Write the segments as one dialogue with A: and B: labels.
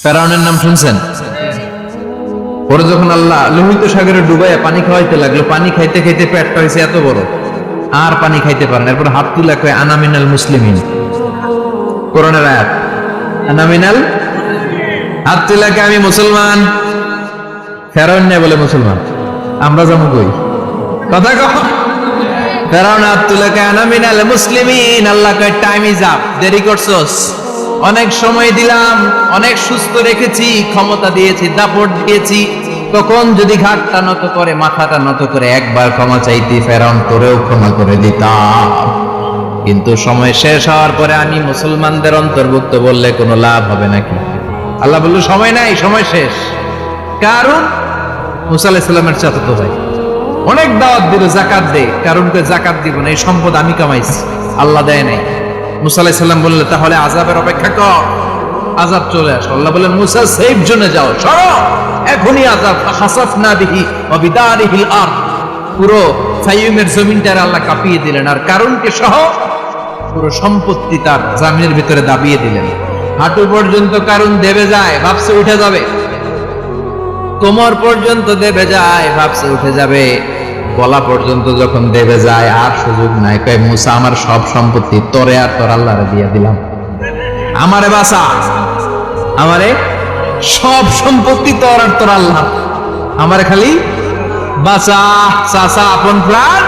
A: ফেরাউনের নাম শুনছেন? ওরা যখন আল্লাহ লোহিত সাগরে ডুবাইয়া পানি খাওয়াইতে লাগলো, পানি খাইতে খাইতে পেটটা হয়েছে এত বড়, আর পানি খাইতে পারেন। এরপর হাত তুলে কয় আনা মিনাল মুসলিমিন। কোরআনের আয়াত, আনা মিনাল, হাত তুলে কয় আমি মুসলমান। ফেরাউন নেই বলে মুসলমান, আমরা যাবো কই? কথা কহ। ফেরাউন হাত তুলে কয় আনা মিনাল মুসলিমিন। আল্লাহ কয় টাইম ইজ আপ, দেরি করছস, অনেক সময় দিলাম, অনেক সুস্থ রেখেছি, ক্ষমতা দিয়েছি, দাপট দিয়েছি, তখন যদি ঘাটটা নত করে, মাথাটা নত করে একবার ক্ষমা চাইতি, ফেরাউন তোরেও ক্ষমা করে দিতাম। কিন্তু সময় শেষ হওয়ার পরে আমি মুসলমানদের অন্তর্ভুক্ত বললে কোনো লাভ হবে নাকি? আল্লাহ বলল সময় নাই, সময় শেষ। কারণ মুসা আলাইহিস সালামের চাচাতো ভাই অনেক দাওয়াত দিল, জাকাত দে। কারণকে জাকাত দিব না, এই সম্পদ আমি কামাইছি, আল্লাহ দেয় নাই। মুসা আলাইহিস সালাম বললেন তাহলে আযাবের অপেক্ষা কর, আযাব চলে আসে। আল্লাহ বললেন মুসা সেফ জোনে যাও, সরো, এখনই আযাব। খাসাফনা বিহি ওয়া বিদারিহিল আরদ, পুরো ফাইয়ুমের জমিনটারে আল্লাহ কাঁপিয়ে দিলেন, আর কারণকে সহ পুরো সম্পত্তি তার জামিনের ভিতরে দাবিয়ে দিলেন। হাঁটু পর্যন্ত কারণ দেবে যায়, ভাবছে উঠে যাবে, কোমর পর্যন্ত দেবে যায়, ভাবছে উঠে যাবে, গলা পর্যন্ত যখন দেবে যায় আর সুযোগ নাই। কয় মুসা আমার সব সম্পত্তি তোরে আর তোর আল্লাহরে দিয়ে দিলাম, আমারে বাঁচা, আমারে সব সম্পত্তি তোর আর তোর আল্লাহ, আমারে খালি বাঁচা, চাচা আপন প্রাণ।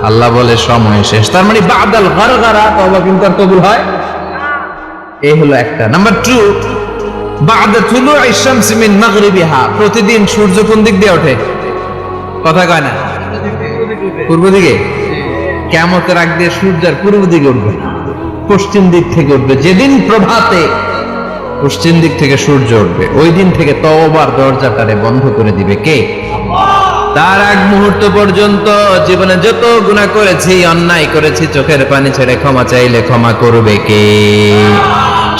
A: আল্লাহ বলে সময় শেষ। তার মানে বাদাল গারগারা তওবা কিন্তু আর কবুল হয়। এই হলো একটা। নাম্বার 2, বাদা তুলুই শামসি মিন মাগরিবিহা, প্রতিদিন সূর্য কোন দিক দিয়ে ওঠে? কথা কয় না, পূর্ব দিকে। কিয়ামতের আগ দিয়ে সূর্যের পূর্ব দিকে উঠবে, পশ্চিম দিক থেকে উঠবে। যেদিন প্রভাতে পশ্চিম দিক থেকে সূর্য উঠবে, ওই দিন থেকে তওবার দরজাটারে বন্ধ করে দিবে কে? তার আগ মুহূর্ত পর্যন্ত জীবনে যত গুনাহ করেছি, অন্যায় করেছি, চোখের পানি ছেড়ে ক্ষমা চাইলে ক্ষমা করবে কে?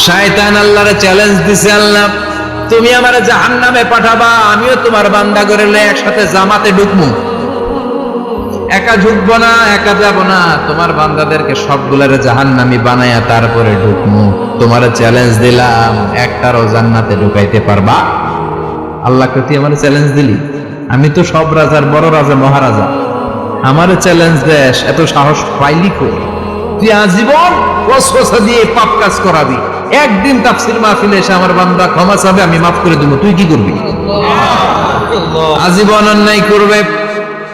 A: শয়তান আল্লাহরে চ্যালেঞ্জ দিছে, আল্লাহ তুমি আমারে জাহান্নামে পাঠাবা, আমিও তোমার বান্দা করে একসাথে জামাতে ঢুকবো, একা ঢুকবো না, একা যাব না, তোমার বান্দাদেরকে সবগুলারে জাহান্নামী বানায়া তারপরে ঢুকবো। তোমারে চ্যালেঞ্জ দিলাম, একটারও জান্নাতে ঢুকাইতে পারবা? আল্লাহকে তুই আমারে চ্যালেঞ্জ দিলি, আমি তো সব রাজার বড় রাজা, মহারাজা, আমারে চ্যালেঞ্জ দেশ, এত সাহস পাইলি কই? তুই আজীবন ওয়াসওয়াসা দিয়ে পাপ কাজ করাবি, একদিন তাফসীর মাহফিলে এসে আমার বান্দা ক্ষমা চাবে, আমি মাফ করে দেব, তুই কি করবি? আজীবন অন্যায় করবে,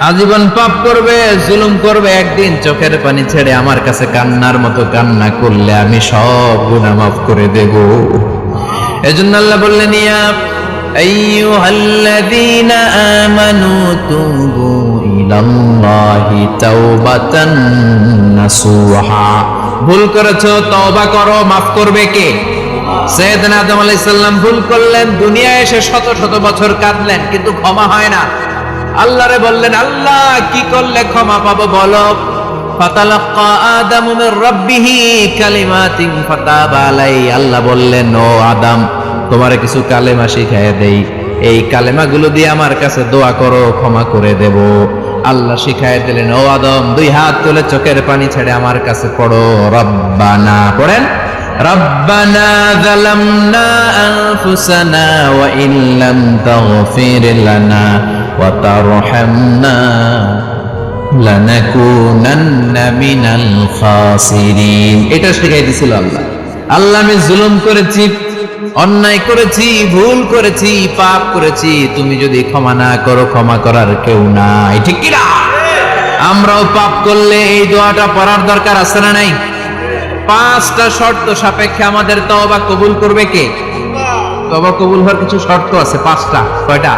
A: আজীবন পাপ করবে, জুলুম করবে, একদিন চোখের পানি ছেড়ে আমার কাছে কান্নার মতো কান্না করলে আমি সব গুনাহ মাফ করে দেব। এজন্য আল্লাহ বললেন ইয়া আইয়ুহাল্লাযীনা আমানু তুবু ইলাল্লাহি তাওবাতান নাসুহা, ভুল করেছো তওবা করো, মাফ করবে কে? সাইয়েদনা আদম আলাইহিস সালাম ভুল করলেন, দুনিয়ায় এসে শত শত বছর কাঁদলেন, কিন্তু ক্ষমা হয় না। আল্লাহরে বললেন আল্লাহ কি করলে ক্ষমা পাবো বলো? ফাতালাক্কা আদামু মির রাব্বিহি কালিমাতিন ফাতাবা আলাইহি, আল্লাহ বললেন ও আদম তোমারে কিছু কালেমা শিখায় দেই, এই কালেমাগুলো দিয়ে আমার কাছে দোয়া করো, ক্ষমা করে দেব। আল্লাহ শিখায় দিলেন ও আদম দুই হাত তুলে চোখের পানি ছেড়ে আমার কাছে পড়ো রব্বানা, পড়েন রব্বানা যালামনা আনফুসানা ওয়া ইন লাম তাগফির লানা ওয়া তারহামনা লানাকুনান্না মিনাল খাসিরিন। এটা শিখাই দিয়েছিল আল্লাহ। আল্লাহ আমি জুলুম করেছি, অন্যায় করেছি, ভুল করেছি, পাপ করেছি, তুমি যদি ক্ষমা না করো ক্ষমা করার কেউ নাই, ঠিক কি না? আমরাও পাপ করলে এই দোয়াটা পড়ার দরকার আছে না নাই? 5টা শর্ত সাপেক্ষে আমাদের তওবা কবুল করবে কে? তওবা কবুল হওয়ার কিছু শর্ত আছে 5টা। কয়টা?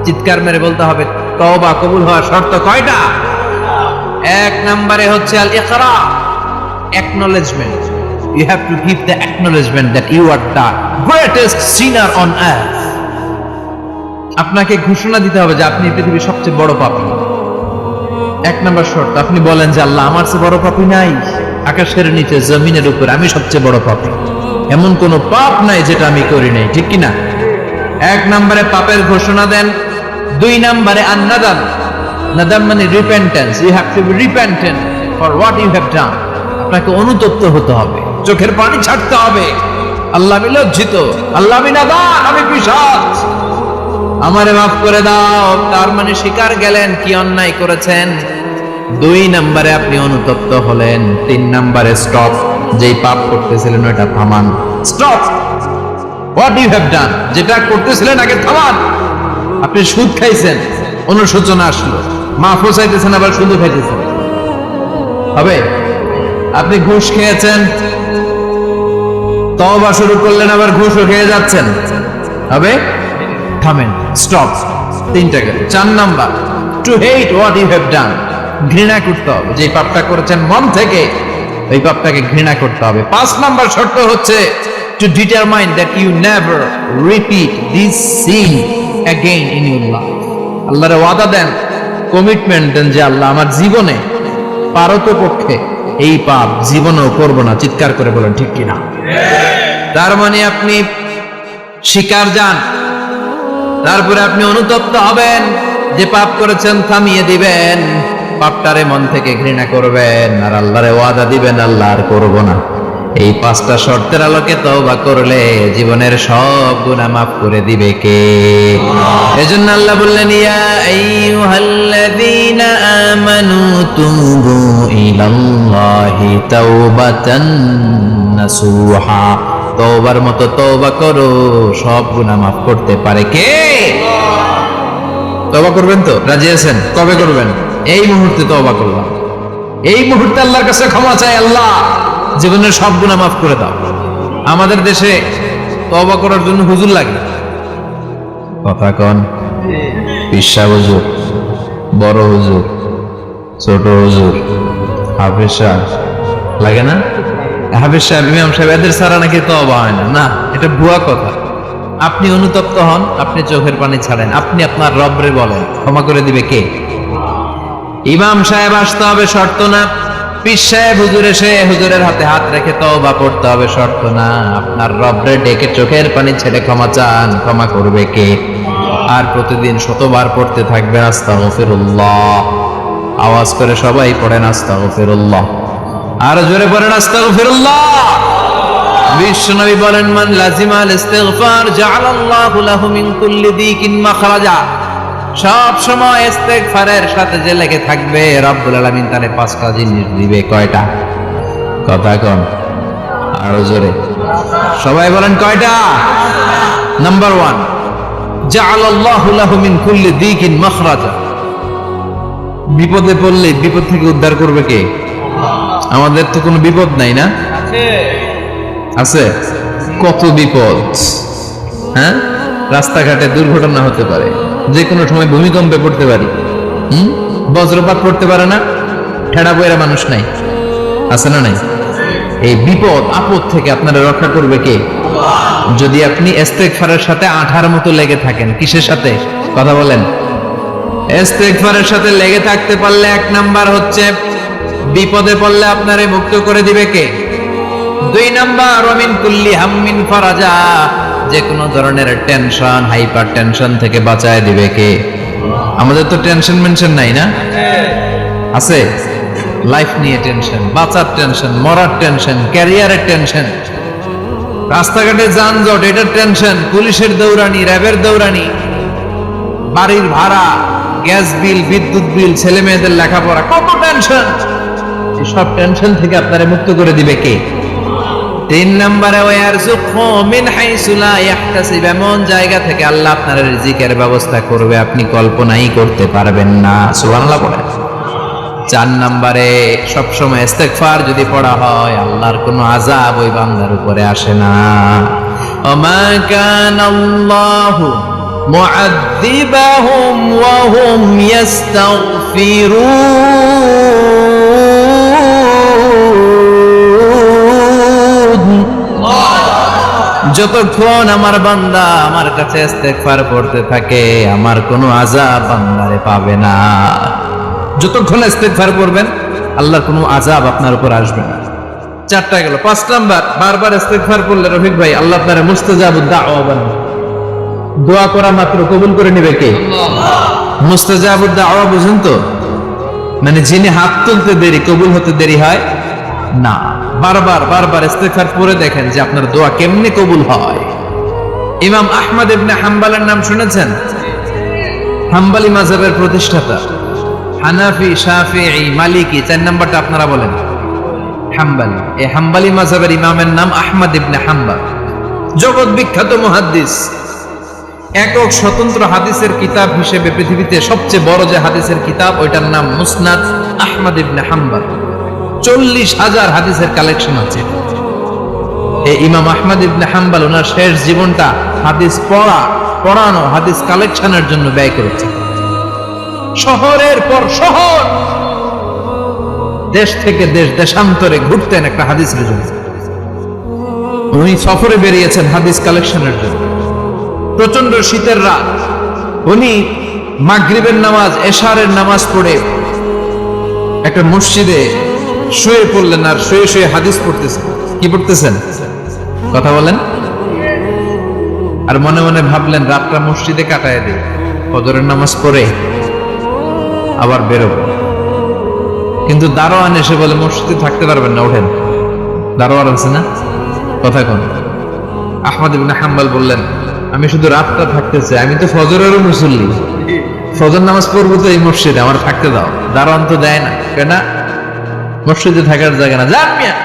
A: চিৎকার মেরে বলতে হবে, তওবা কবুল হওয়ার শর্ত কয়টা? 1 নম্বরে হচ্ছে আল ইকরা, acknowledgement. You have to give the acknowledgement that you are the greatest sinner on earth. আপনাকে ঘোষণা দিতে হবে যে আপনি পৃথিবীর সবচেয়ে বড় পাপী। 1 নম্বর শর্ত, আপনি বলেন যে আল্লাহ আমার চেয়ে বড় পাপী নাই, আকাশের নিচে জমিনের উপর আমি সবচেয়ে বড় পাপী, এমন কোন পাপ নাই যেটা আমি করি নাই, ঠিক কি না? 1 নম্বরে পাপের ঘোষণা দেন। 2 নম্বরে আন-নাদাম, নাদাম মানে repentance. You have to be repentant for what you have done. আপনাকে অনুতপ্ত হতে হবে, চোখের পানি ছাড়তে হবে। আল্লাহ আমি লজ্জিত, আল্লাহ আমি নাদান, আমি পিশাচ, আমারে মাফ করে দাও। তার মানে স্বীকার গেলেন কি অন্যায় করেছেন। 2 নম্বরে আপনি অনুতপ্ত হলেন। 3 নম্বরে স্টপ, যেই পাপ করতেছিলেন ওটা থামান। Stop, what you have done, যেটা করতেছিলেন আগে থামান। আপনি সুদ খাইছেন, অনুশোচনা আসলো, মাফও চাইতেছেন আবার সুদও খাইতেছেন, হবে? আপনি ঘুষ খেয়েছেন, তওবা শুরু করলেন, আবার ঘুষও খেয়ে যাচ্ছেন, হবে? থামেন, স্টপ। 3টা গেল। 4 number, to hate what you have done, ঘৃণা করতে হবে। যে পাপটা করেছেন মন থেকে, ওই পাপটাকে ঘৃণা করতে হবে। 5 নাম্বার শর্ত হচ্ছে to determine that you never repeat this sin again in your life. আল্লাহর ওয়াদা দেন, কমিটমেন্ট দেন যে আল্লাহ আমার জীবনে পারতপক্ষে এই পাপ জীবনেও করব না। চিৎকার করে বলেন ঠিক কিনা? তার মানে আপনি স্বীকার যান, তারপরে আপনি অনুতপ্ত হবেন, যে পাপ করেছেন থামিয়ে দিবেন, পাপটারে মন থেকে ঘৃণা করবেন, আর আল্লাহরে ওয়াদা দিবেন আল্লাহ আর করব না। এই 5টা শর্তের আলোকে তওবা করলে জীবনের সব গুনাহ মাফ করে দিবে কে? এজন্য আল্লাহ বললেন, ইয়া আইয়ুহাল্লাযীনা আমানু তুবু ইলাল্লাহি তাওবাতান নাসুহা, তওবার মতো তওবা করো, সব গুনাহ মাফ করতে পারে কে? তওবা করবেন তো? রাজি আছেন? কবে করবেন? এই মুহূর্তে তওবা করলাম, এই মুহূর্তে আল্লাহর কাছে ক্ষমা চাই, আল্লাহ জীবনের সব গুনাহ মাফ করে দাও। আমাদের দেশে তওবা করার জন্য হুজুর লাগে, কথা কন, পিসা হুজুর, বড় হুজুর, ছোট হুজুর, হাফেজ সাহেব লাগে না? হাফেজ সাহেব, ইমাম সাহেব, এদের ছাড়া নাকি তওবা হয় না। না, এটা ভুয়া কথা। আপনি অনুতপ্ত হন, আপনি চোখের পানি ছাড়েন, আপনি আপনার রবরে বলেন, ক্ষমা করে দিবে কে? ইমাম সাহেব আসতে হবে শর্ত না, পীর সাহেব হুজুর এসে হুজুরের হাতে হাত রেখে তওবা পড়তে হবে শর্ত না। আপনার রবরে ডেকে চোখের পানি ছেড়ে ক্ষমা চান, ক্ষমা করবে কে? আর প্রতিদিন 100বার পড়তে থাকবে আস্তাগফিরুল্লাহ। আওয়াজ করে সবাই পড়েন আস্তাগফিরুল্লাহ, আর জোরে পড়েন আস্তাগফিরুল্লাহ। বিশ্বনবী বলেন, মান লাজিমাল ইস্তিগফার জাআলাল্লাহু লাহু মিন কুল্লি দিকিন মাখরাজা। সব সময় ইস্তেগফারের সাথে যে লেগে থাকবে, রব্বুল আলামিন তারে 5টা জিনিস দিবে। কয়টা? কথা কন, আরো জোরে সবাই বলেন কয়টা? নাম্বার 1, জাআলাল্লাহু লাহু মিন কুল্লি দিকিন মাখরাজা। বিপদে পড়লে বিপদ থেকে উদ্ধার করবে কে? আমাদের তো কোনো বিপদ নাই না? আছে। কত বিপদ, হ্যাঁ? রাস্তাঘাটে দুর্ঘটনা হতে পারে, যে কোনো সময় ভূমিকম্পে পড়তে পারি, বজ্রপাত পড়তে পারে না, ঠেড়া বইরা মানুষ নাই, আছে না নাই? এই বিপদ আপদ থেকে আপনারা রক্ষা করবে কে? যদি আপনি ইস্তেগফারের সাথে আঠার মতো লেগে থাকেন। কিসের সাথে? কথা বলেন। ইস্তেগফারের সাথে লেগে থাকতে পারলে 1 নাম্বার হচ্ছে বিপদে পড়লে আপনারে মুক্ত করে দিবে কে? 2 নাম্বার, ওয়া মিন কুল্লি হাম্মিন ফারাজা, যে কোনো ধরনের টেনশন, হাইপার টেনশন থেকে বাঁচায় দিবে কে? আমাদের তো টেনশন মেনশন নাই না? আছে। লাইফ নিয়ে টেনশন, বাঁচার টেনশন, মরার টেনশন, ক্যারিয়ারের টেনশন, রাস্তাঘাটে যানজট, এটার টেনশন, পুলিশের দৌড়ানি, র্যাবের দৌড়ানি, বাড়ির ভাড়া, গ্যাস বিল, বিদ্যুৎ বিল, ছেলে মেয়েদের লেখাপড়া, কত টেনশন। এই সব টেনশন থেকে আপনারা মুক্ত করে দিবে কে? 3 নম্বরে, ওয়ারযুকহু মিন হাইসু লা ইয়াহতাসিব, এমন জায়গা থেকে আল্লাহ আপনার রিজিকের ব্যবস্থা করবে আপনি কল্পনাই করতে পারবেন না। সুবহানাল্লাহ পড়েন। 4 নম্বরে, সব সময় ইস্তেগফার যদি পড়া হয়, আল্লাহর কোনো আযাব ওই বান্দার উপরে আসে না। ওমা কানাল্লাহু মুআযযিবাহুম ওয়া হুম ইস্তাগফিরুন, যতক্ষণ আমার বান্দা আমার কাছে ইস্তেগফার করতে থাকে, আমার কোনো আযাব বান্দারে পাবে না। যতক্ষণ ইস্তেগফার করবেন, আল্লাহর কোনো আযাব আপনার উপর আসবে না। 4টা গেল। 5 নাম্বার, বারবার ইস্তেগফার করলে রফিক ভাই আল্লাহ আপনারে মুস্তাজাবুদ দাওয়া বানাবে। দোয়া করা মাত্র কবুল করে নেবে কে? মুস্তাজাবুদ দাওয়া বুঝেন তো? মানে যিনি হাত তুলতে দেরি কবুল হতে দেরি হয়, না, বারবার বারবার ইস্তেগফার পড়ে দেখেন যে আপনার দোয়া কেমনে কবুল হয়। ইমাম আহমদ ইবনে হাম্বলের নাম শুনেছেন? হাম্বলি মাযহাবের প্রতিষ্ঠাতা। হানাফি, শাফিঈ, মালিকি, 4 নাম্বারটা আপনারা বলেন। হাম্বলি। এই হাম্বলি মাযহাবের ইমামের নাম আহমদ ইবনে হাম্বল। জগৎ বিখ্যাত মুহাদ্দিস। একক স্বতন্ত্র হাদিসের কিতাব হিসেবে পৃথিবীতে সবচেয়ে বড় যে হাদিসের কিতাব, ওইটার নাম মুসনাদ আহমদ ইবনে হাম্বল। 40,000 হাদিসের কালেকশন আছে। এই ইমাম আহমদ ইবনে হাম্বল ওনার শেষ জীবনটা হাদিস পড়ানো, হাদিস কালেকশনের জন্য ব্যয় করেছে। শহরের পর শহর, দেশ থেকে দেশ, দেশান্তরে ঘুরতেন একটা হাদিসের জন্য। উনি সফরে বেরিয়েছেন হাদিস কালেকশনের জন্য। প্রচন্ড শীতের রাত, উনি মাগরিবের নামাজ, এশারের নামাজ পড়ে একটা মসজিদে শুয়ে পড়লেন, আর শুয়ে শুয়ে হাদিস পড়তেছেন। কি পড়তেছেন? কথা বলেন। আর মনে মনে ভাবলেন রাতটা মসজিদে কাটায় দিই, ফজরের নামাজ পড়ে আবার বেরোবো। কিন্তু দারোয়ান এসে বলে মসজিদে থাকতে পারবেন না, ওঠেন। দারোয়ান আছে না? কথা কোন? আহমদ ইবনে হাম্বল বললেন আমি শুধু রাতটা থাকতে চাই, আমি তো ফজরেরও মুসল্লি, ফজর নামাজ পড়বো তো এই মসজিদে, আমার থাকতে দাও। দারোয়ান তো দেয় না, কেন? মসজিদে থাকার জায়গা না, যান মিয়া।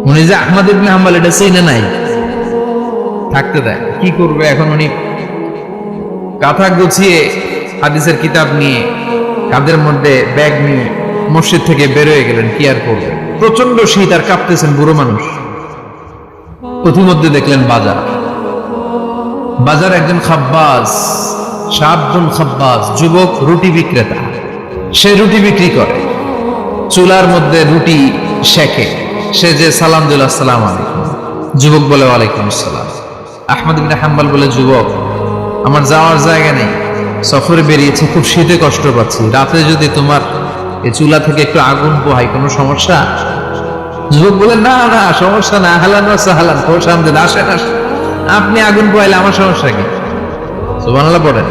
A: উনি যে আহমদ ইবনে হাম্বল এটা চিনে নাই, থাকতে দেয়। কি করবে এখন? উনি কাঁথা গুছিয়ে হাদিসের কিতাব নিয়ে কাঁধের মধ্যে ব্যাগ নিয়ে মসজিদ থেকে বেরোয় গেলেন। কি আর করবে? প্রচন্ড শীত, আর কাঁপতেছেন, বুড়ো মানুষ। প্রতিমধ্যে দেখলেন বাজার। বাজার একজন খাব্বাজ, শাবুন খাব্বাজ, যুবক রুটি বিক্রেতা। সে রুটি বিক্রি করে, চুলার মধ্যে রুটি শেখে। সে যে সালাম দিল, আসসালামু আলাইকুম, যুবক বলে ওয়ালাইকুম আসসালাম। আহমদ ইবনে হাম্বল বলে যুবক আমার যাওয়ার জায়গা নেই, সফরে বেরিয়েছি, খুব শীতে কষ্ট পাচ্ছি, রাতে যদি তোমার এই চুলা থেকে একটু আগুন পোহাই কোনো সমস্যা? যুবক বলে না না সমস্যা না, আহলান ওয়া সাহলান, খোশ আমদেদ, আসেন আসেন, আপনি আগুন পোহাইলে আমার সমস্যা কি? সুবহানাল্লাহ পড়েন।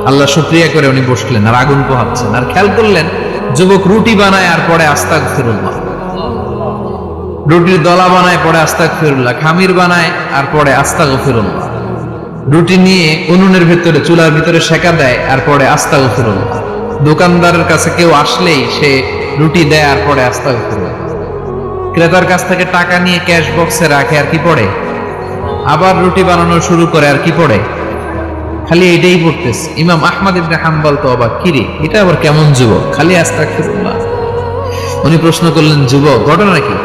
A: আল্লাহ শুকরিয়া করে উনি বসলেন আর আগুন পোহাচ্ছেন। আর খেয়াল করলেন যুবক রুটি বানায় আর পরে আস্তাগফিরুল্লাহ, রুটির দলা বানায় পরে আস্তাগফিরুল্লাহ, খামির বানায় আর পরে আস্তাগফিরুল্লাহ, রুটি নিয়ে উনুনের ভিতরে চুলার ভিতরে সেকা দেয় আর পরে আস্তাগফিরুল্লাহ, দোকানদারের কাছে কেউ আসলেই সে রুটি দেয় আর পরে আস্তাগফিরুল্লাহ, ক্রেতার কাছ থেকে টাকা নিয়ে ক্যাশ বক্সে রাখে আর কি পড়ে, আবার রুটি বানানো শুরু করে আর কি পড়ে, খালি এটাই পড়তেছে। ইমাম আহমদ ইবনে হাম্বল তো অবাক, কিরে এটা আবার কেমন যুবক, খালি আস্তাগফিরুল্লাহ। উনি প্রশ্ন করলেন যুবক ঘটনা কি?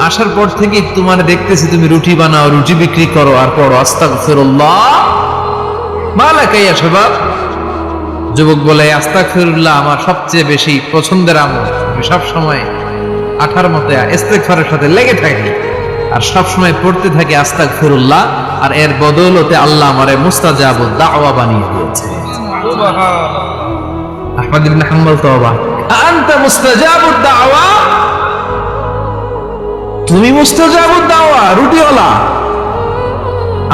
A: আসার পর থেকে তোমার দেখতেছি তুমি রুটি বানাও, রুটি বিক্রি করো আর পড়ো আস্তাগফিরুল্লাহ, মালাকা ইয়া শাবাব। যুবক বলে আস্তাগফিরুল্লাহ আমার সবচেয়ে বেশি পছন্দের আমল, আমি সব সময় আঠার মতো ইস্তেগফারের সাথে লেগে থাকি আর সব সময় পড়তে থাকি আস্তাগফিরুল্লাহ, আর এর বদৌলতে আল্লাহ আমারে মুস্তাজাবুদ দাওয়া বানিয়ে দিয়েছে। সুবহানাল্লাহ। আহমদ ইবনে হাম্বল তো অবাক, আনতা মুস্তাজাবুদ দাওয়া, তুমি মুস্তাজাবুদ দাওয়া, রুটিওয়ালা।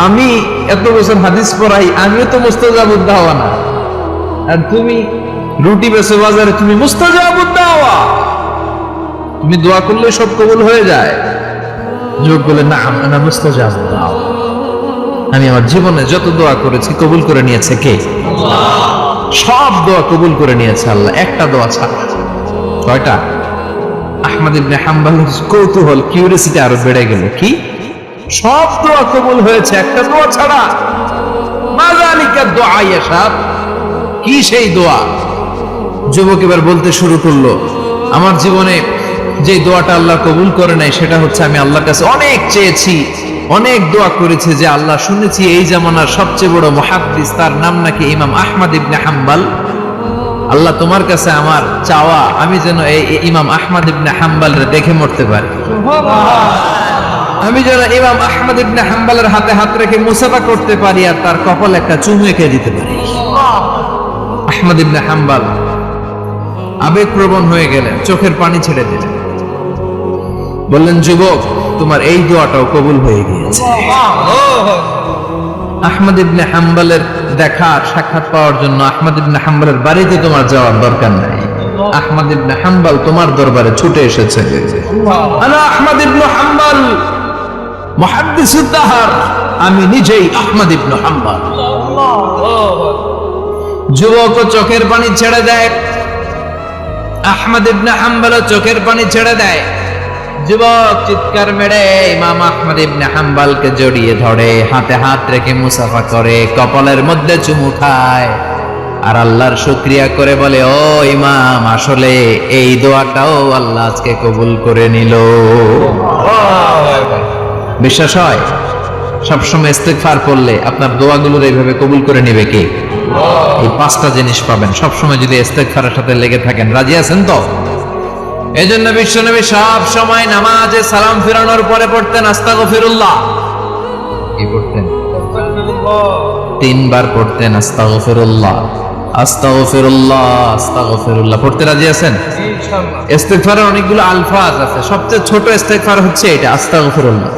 A: আমি এত বছর হাদিস পড়াই, আমিও তো মুস্তাজাবুদ দাওয়া না, আর তুমি রুটি বেচো বাজারে, তুমি মুস্তাজাবুদ দাওয়া, তুমি দোয়া করলে সব কবুল হয়ে যায়। যুবক বলে না আনা মুস্তাজাবুদ দাওয়া, আমি আমার জীবনে যত দোয়া করেছি কবুল করে নিয়েছে কে? আল্লাহ। সব দোয়া কবুল করে নিয়েছে আল্লাহ, একটা দোয়া ছাড়া। কয়টা? আহমদ ইবনে হাম্বলের কৌতূহল, কিউরিওসিটি আরো বেড়ে গেল। কি? সব দোয়া কবুল হয়েছে, একটা দোয়া ছাড়া। মাযালিকা দোয়া ইয়া শাব, কি সেই দোয়া? যুবক এবার বলতে শুরু করলো, আমার জীবনে যে দোয়াটা আল্লাহ কবুল করে নাই সেটা হচ্ছে আমি আল্লাহর কাছে অনেক চেয়েছি, অনেক দোয়া করেছি যে আল্লাহ শুনেছি এই জামানার সবচেয়ে বড় মুহাদ্দিস, তার নাম নাকি ইমাম আহমদ ইবনে হাম্বল। আল্লাহ তোমার কাছে আমার চাওয়া আমি যেন এই ইমাম আহমদ ইবনে হাম্বলের দেখে মরতে পারি, আমি যেন ইমাম আহমদ ইবনে হাম্বলের হাতে হাত রেখে মুসাফা করতে পারি আর তার কপালে একটা চুমু এঁকে দিতে পারি। আহমদ ইবনে হাম্বল আবেগপ্রবণ হয়ে গেলেন, চোখের পানি ছেড়ে দিলেন, বললেন যুবক তোমার এই দোয়াটাও কবুল হয়ে গিয়েছে। আহমদ ইবনে হাম্বলের দেখা সাক্ষাৎ পাওয়ার জন্য আহমদ ইবনে হাম্বলের বাড়িতে তোমার যাওয়ার দরকার নাই, আহমদ ইবনে হাম্বল তোমার দরবারে ছুটে এসেছে। আনা আহমদ ইবনে হাম্বল মুহাদ্দিসুদ দাহর, আমি নিজেই আহমদ ইবনে হাম্বল। যুবক চোখের পানি ছেড়ে দেয়, আহমদ ইবনে হাম্বল চোখের পানি ছেড়ে দেয়। যুবক চিৎকার মেরে ইমাম আহমদ ইবনে হাম্বলকে জড়িয়ে ধরে, হাতে হাত রেখে মুসাফা করে, কপালের মধ্যে চুমু খায় আর আল্লাহর শুকরিয়া করে বলে, ও ইমাম, আসলে এই দোয়াটাও আল্লাহ আজকে কবুল করে নিল। বিশ্বাস হয়? সবসময় ইস্তেগফার করলে আপনার দোয়াগুলোর এইভাবে কবুল করে নেবে কে? এই পাঁচটা জিনিস পাবেন সবসময় যদি ইস্তেগফারের সাথে লেগে থাকেন। রাজি আছেন তো? এই জন্য বিশ্বনবী সব সময় নামাজে সালাম ফিরানোর পরে পড়তেন আস্তাগফিরুল্লাহ। কি পড়তেন? 3 বার পড়তেন আস্তাগফিরুল্লাহ, আস্তাগফিরুল্লাহ, আস্তাগফিরুল্লাহ। পড়তে রাজি আছেন? ইনশাআল্লাহ। ইস্তেগফারের অনেকগুলো আলফাজ আছে, সবচেয়ে ছোট ইস্তেগফার হচ্ছে এটা, আস্তাগফিরুল্লাহ,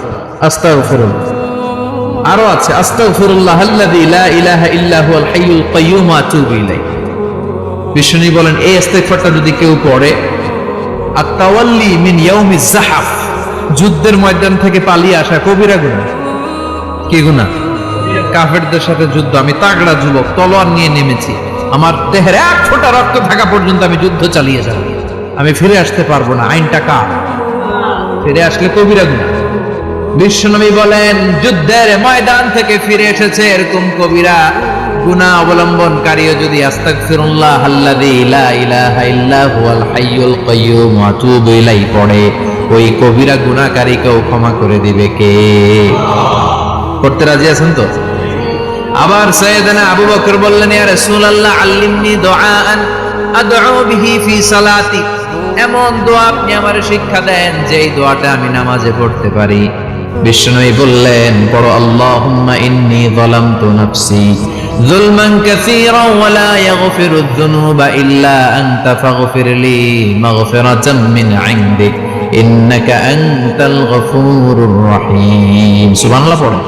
A: আস্তাগফিরুল্লাহ। আরো আছে আস্তাগফিরুল্লাহ আল্লাযী লা ইলাহা ইল্লা হুয়াল হাইয়ুল কাইয়্যুম ওয়া আতুবু ইলাইহি। বিশ্বনবী বলেন এই ইস্তেগফারটা যদি কেউ পড়ে, আত-তাওয়াল্লি মিন ইয়াউমিজ যাহাফ, যুদ্ধের ময়দান থেকে পালিয়ে আসা কবিরা গুনাহ। কি গুনাহ? কাফেরদের সাথে যুদ্ধ। আমি তাগড়া যুবক, তলোয়ার নিয়ে নেমেছি, আমার দেহের এক ফোঁটা রক্ত থাকা পর্যন্ত আমি যুদ্ধ চালিয়ে যাব, আমি ফিরে আসতে পারবো না। আইনটা কার? ফিরে আসলে কবিরা গুনাহ। বিশ্বনবী বলেন যুদ্ধের ময়দান থেকে ফিরে এসেছে এরকম কবিরা গুনাহ অবলম্বনকারীও যদি আস্তাগফিরুল্লাহ আল্লাযী লা ইলাহা ইল্লা হুয়াল হাইয়ুল কাইয়্যুম ওয়া আতুবু ইলাইহি পড়ে, ওই কবিরা গুনাহকারীকেও ক্ষমা করে দিবে কে? পড়তে রাজি আছেন তো? আবার সাইয়েদনা আবু বকর বললেন, ইয়া রাসূলুল্লাহ আল্লিমনি দুআআন আদউ বিহি ফি সালাতি, এমন দোয়া আপনি আমারে শিক্ষা দেন যে এই দোয়াটা আমি নামাজে পড়তে পারি। বিশ্বনবী বললেন, পড়ো আল্লাহুম্মা ইন্নী যালামতু নাফসি যুলমান কাসীরান ওয়া লা ইয়াগফিরুয যুনুবা ইল্লা আনতা ফাগফিরলি মাগফিরাতাম মিন ইনদিক ইন্নাকা আনতাল গফুরুর রহিম। সুবহানাল্লাহ পড়ো।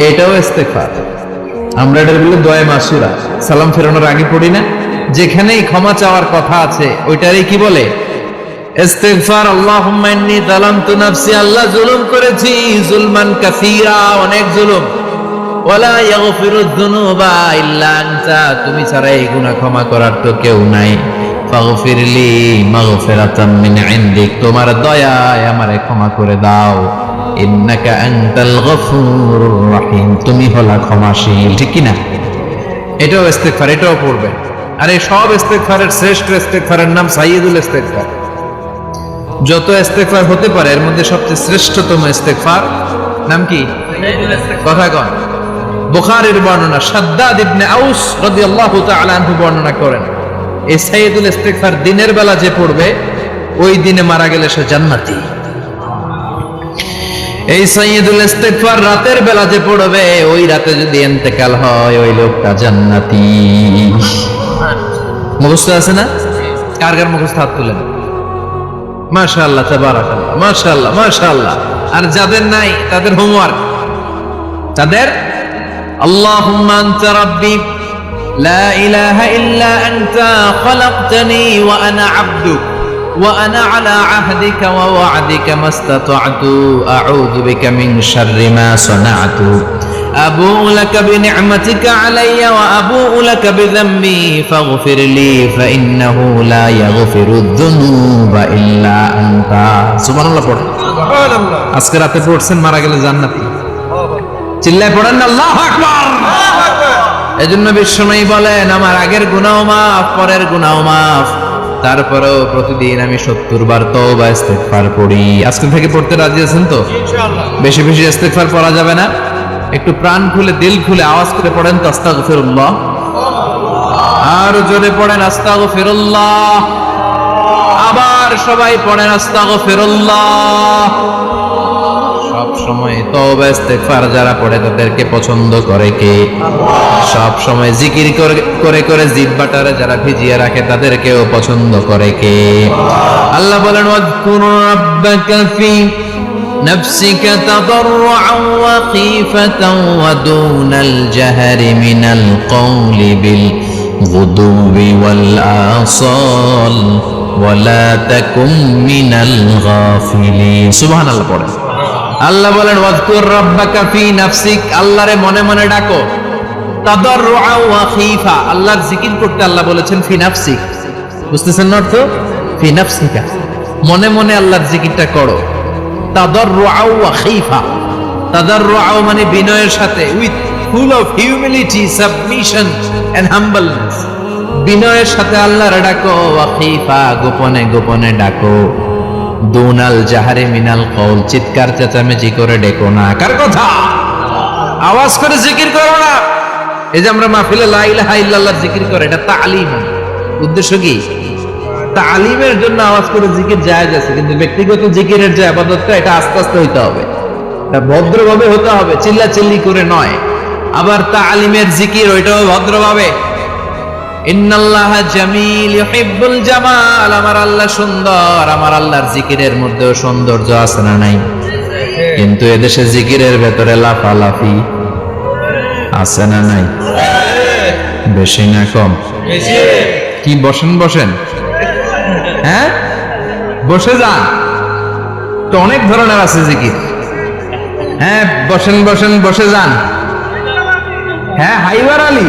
A: এটাও ইস্তেগফার। আমরা এটার বলি দোয়া মাসুরা, সালাম ফেরানোর আগে পড়ি না? যেখানেই ক্ষমা চাওয়ার কথা আছে ওইটারই কি বলে? ইস্তেগফার। আল্লাহুম্মা ইন্নী যালামতু নাফসি, আল্লাহ জুলুম করেছি, যুলমান কাসীরা, অনেক জুলুম, ওয়ালা ইয়াগফিরুয যুনুবা ইল্লা আনতা, তুমি ছাড়া এই গুনাহ ক্ষমা করার তো কেউ নাই। ফাগফিরলি মাগফিরাতাম মিন ইনদিক, তোমার দয়ায় আমারে ক্ষমা করে দাও। ইন্নাকা আনতাল গফুরুর রহিম, তুমি হলা ক্ষমাশীল। ঠিক কি না? এটাও ইস্তেগফার, এটাও পড়বে। আর এই সব ইস্তেগফারের শ্রেষ্ঠ ইস্তেগফারের নাম সাইয়্যিদুল ইস্তেগফার। যত ইস্তেগফার হতে পারে এর মধ্যে সবচেয়ে শ্রেষ্ঠতম ইস্তেগফার নাম কি? কথা কন। বুখারীর বর্ণনা, শাদ্দাদ ইবনে আউস রাদিয়াল্লাহু তাআলা আনহু বর্ণনা করেন, এই সাইয়্যিদুল ইস্তেগফার দিনের বেলা যে পড়বে ওই দিনে মারা গেলে সে জান্নাতি। এই সাইয়্যিদুল ইস্তেগফার রাতের বেলা যে পড়বে ওই রাতে যদি ইন্তেকাল হয় ওই লোকটা জান্নাতি। মুখস্থ আছে না? কার কার মুখস্থ হাত তুলেন? মাশাআল্লাহ, তাবারাকাল্লাহ, মাশাআল্লাহ, মাশাআল্লাহ। আর যাদের নাই তাদের হোমওয়ার্ক, তাদের আল্লাহুম্মা আনতা রাব্বি লা ইলাহা ইল্লা আনতা খালাকতানি ওয়া আনা আবদুক ওয়া আনা আলা আহদিকা ওয়া ওয়া'দিকা মাস্তাতা'তু আউযু বিকা মিন শাররি মা সানা'তু আবু'ু লাকা বিনি'মাতিকা আলাইয়া ওয়া আবু'ু লাকা বিযামবি ফাগফিরলি ফাইন্নাহু লা ইয়াগফিরুয যুনুবা ইল্লা আনতা। সুবহানাল্লাহ পড়েন। সুবহানাল্লাহ। আজকে রাতে পড়ছেন, মারা গেলে জান্নাতি। চিল্লায় পড়েন না আল্লাহু আকবার। আল্লাহু আকবার। এজন্য বিশ্বনবী বলেন, আমার আগের গুনাহ মাফ, পরের গুনাহ মাফ, তারপরেও প্রতিদিন আমি 70 বার তওবা ইস্তেগফার পড়ি। আজকে থেকে পড়তে রাজি আছেন তো? ইনশাআল্লাহ। বেশি বেশি ইস্তেগফার পড়া যাবে না? একটু প্রাণ খুলে দিল খুলে আওয়াজ করে পড়েন তো আস্তাগফিরুল্লাহ। আর জোরে পড়েন আস্তাগফিরুল্লাহ। আবার সবাই পড়েন আস্তাগফিরুল্লাহ। সব সময় তওবা ইস্তেগফার যারা পড়ে তাদেরকে পছন্দ করে কে? সব সময় জিকির করে করে জিহ্বাটারে যারা ভিজিয়ে রাখে তাদেরকেও পছন্দ করে কে? আল্লাহ বলেন, ওয়াযকুর রাব্বাকা ফি নাফসিকা তাদাররুআন ওয়া খীফাতান ওয়া দুনাল জাহরি মিনাল কওলি বিল গুদুবি ওয়াল আসাল ওয়ালা তাকুম মিনাল গাফিলিন। সুবহানাল্লাহ পড়েন। আল্লাহ বলেন ওয়াজকুর রাব্বাকা ফি নাফসিক, আল্লাহরে মনে মনে ডাকো। তাদাররুআ ওয়া খীফা, আল্লাহর জিকির করতে আল্লাহ বলেছেন ফি নাফসিক। বুঝতেছেন না অর্থ? ফি নাফসিকা, মনে মনে আল্লাহর জিকিরটা করো। তাদাররুআ ওয়া খীফা, তাদাররুআ মানে বিনয়ের সাথে, with full of humility, submission and humbleness. বিনয়ের সাথে আল্লাহরে ডাকো। ওয়া খীফা, গোপনে গোপনে ডাকো। দুনাল জাহারে মিনাল কওল, চিৎকার চেঁচামেচি করে ডেকো না। কার কথা? আওয়াজ করে জিকির করো না। এই যে আমরা মাহফিলে লা ইলাহা ইল্লাল্লাহর জিকির করে, এটা তালিম। উদ্দেশ্য কি? তালিমের জন্য আওয়াজ করে জিকির জায়েজ আছে, কিন্তু ব্যক্তিগত জিকিরের যে ইবাদতটা, এটা আস্তে আস্তে হইতে হবে, এটা ভদ্রভাবে হতে হবে, চিল্লা চিল্লি করে নয়। আবার তালিমের জিকির ওইটাও ভদ্রভাবে। ইন্নাল্লাহা জামিল ইউহিব্বুল জামাল, আমার আল্লাহ সুন্দর, আমার আল্লাহর জিকিরের মধ্যেও সৌন্দর্য আছে না নাই? কিন্তু এদেশে জিকিরের ভেতরে লাফালাফি আছে না নাই? বেশি না কম? কি বসেন বসেন, হ্যাঁ বসে যান তো, অনেক ধরনের আছে জিকির। হ্যাঁ বসেন বসেন, বসে যান। হ্যাঁ হাইবার আলী,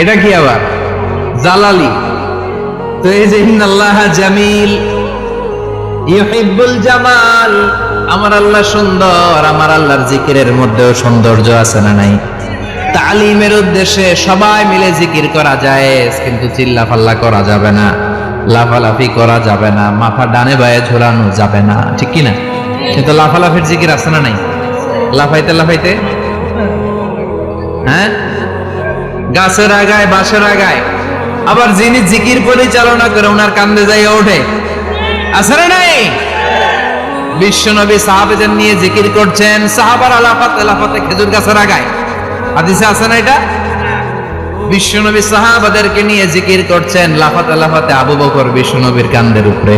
A: এটা কি আবার জালালি? তো এই যে ইন্নাল্লাহা জামিল ইউহিব্বুল জামাল, আমার আল্লাহ সুন্দর, আমার আল্লাহর জিকিরের মধ্যেও সৌন্দর্য আছে না নাই? তালিমের উদ্দেশ্যে সবাই মিলে জিকির করা যায়, কিন্তু চিল্লাফাল্লা করা যাবে না, লাফালাফি করা যাবে না, মাথা ডানে বায়ে ঝোলানো যাবে না, ঠিক কি না? কিন্তু লাফালাফির জিকির আছে না নাই? লাফাইতে লাফাইতে, হ্যাঁ গাছের আগায় বাঁশের আগায়। আবার যিনি জিকির পরিচালনা করে ওনার কান্দে যাই ওঠে, আছে না নাই? বিশ্বনবী সাহাবাদের নিয়ে জিকির করছেন, সাহাবারা লাফাতে লাফাতে খেজুর গাছের আগায়। হাদিসে আছে না এটা? বিশ্বনবী সাহাবাদেরকে নিয়ে জিকির করছেন, লাফাতে লাফাতে আবু বকর বিশ্বনবীর কান্দের উপরে।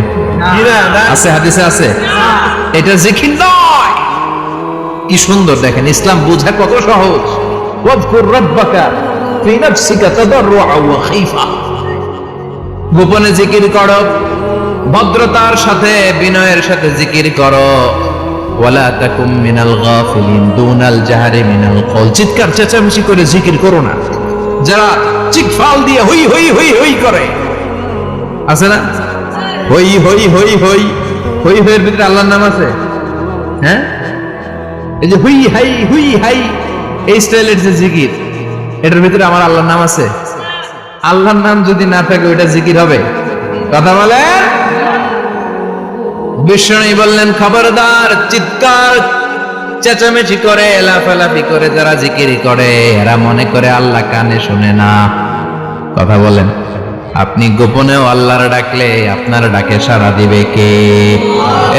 A: আছে, হাদিসে আছে। এটা জিকির নয়। কি সুন্দর দেখেন, ইসলাম বোঝা কত সহজ। ওয়াজকুর রাব্বাকা ফি নাফসিকা তাদাররুআ ওয়া খীফা, গোপনে জিকির করো, ভদ্রতার সাথে বিনয়ের সাথে জিকির করো। ওয়ালা তাকুম মিনাল গাফিলিন, দুনাল জাহারি মিনাল কওল, চিৎকার চেঁচামেচি করে জিকির করো না। যারা চিৎফাল দিয়ে হই হই হই হই করে, আছে না? হই হই হই হই হই হইয়ের ভিতরে আল্লাহর নাম আছে। হ্যাঁ এই যে হুই হাই হুই হাই, এই স্টাইলের যে জিকির, এটার ভিতরে আমার আল্লাহর নাম আছে? আল্লাহর নাম যদি না থাকে ওইটা জিকির হবে? কথা বলে। বিষ্ণু বললেন খবরদার, চিৎকার চেঁচামেচি করে লাফালাফি করে যারা জিকির করে, এরা মনে করে আল্লাহ কানে শুনে না। কথা বলেন। আপনি গোপনেও আল্লাহর ডাকলে আপনার ডাকে সাড়া দিবে কে?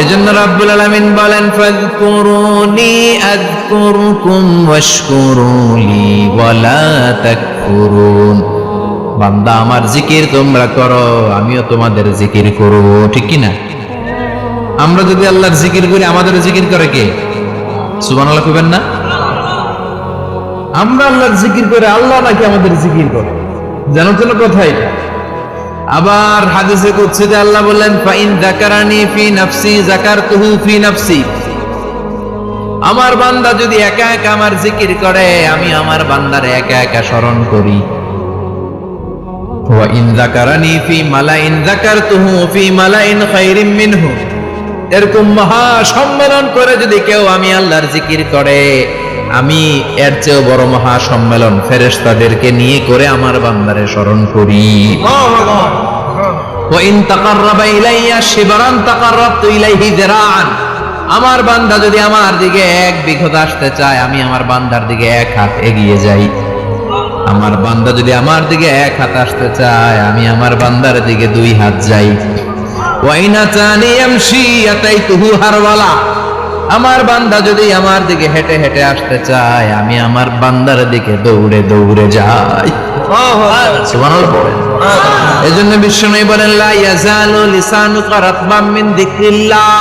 A: এজন্য রাব্বুল আলামিন বলেন ফাযকুরুনি আযকুরকুম ওয়াশকুরুলি ওয়ালা তাকফুরুন। বান্দা আমার জিকির তোমরা করো, আমিও তোমাদের জিকির করব, ঠিক কি না? আমরা যদি আল্লাহর জিকির করি, আমাদের জিকির করে কে? সুবহানাল্লাহ কইবেন না? আমরা আল্লাহর জিকির করে, আল্লাহ নাকি আমাদের জিকির করে, জানো তো কথা এটা। আবার হাদিসে কুদসিতে আল্লাহ বললেন ফাইন যাকারানি ফি নাফসি যাকারতুহু ফি নাফসি, আমার বান্দা যদি একা একা আমার জিকির করে, আমি আমার বান্দারে একা একা স্মরণ করি। ওয়া ইন যাকারানি ফি মালাইন যাকারতুহু ফি মালাইন খায়রিম মিনহু, এরকম মহা সম্মেলন করে যদি কেউ আমি আল্লাহর জিকির করে, আমি এর চেয়েও বড় মহা সম্মেলন ফেরেশতাদেরকে নিয়ে করে আমার বান্দারে স্মরণ করি। ওয়া ইন তাকাররাবা ইলাইয়া শিবরান তাকাররাবতু ইলাইহি যিরাআন, আমার বান্দা যদি আমার দিকে এক বিঘত আসতে চায়, আমি আমার বান্দার দিকে এক হাত এগিয়ে যাই। আমার বান্দা যদি আমার দিকে এক হাত আসতে চায়, আমি আমার বান্দার দিকে দুই হাত যাই। ওয়া ইন আতানি ইয়ামশি আতাইতুহু হারওয়ালা, আমার বান্দা যদি আমার দিকে হেঁটে হেঁটে আসতে চায়, আমি আমার বান্দার দিকে দৌড়ে দৌড়ে যাই। সুবহানাল্লাহ পড়েন। এজন্য বিশ্বনবী বলেন লা ইয়াজালু লিসানুকা রাতবাম মিন যিকরিল্লাহ,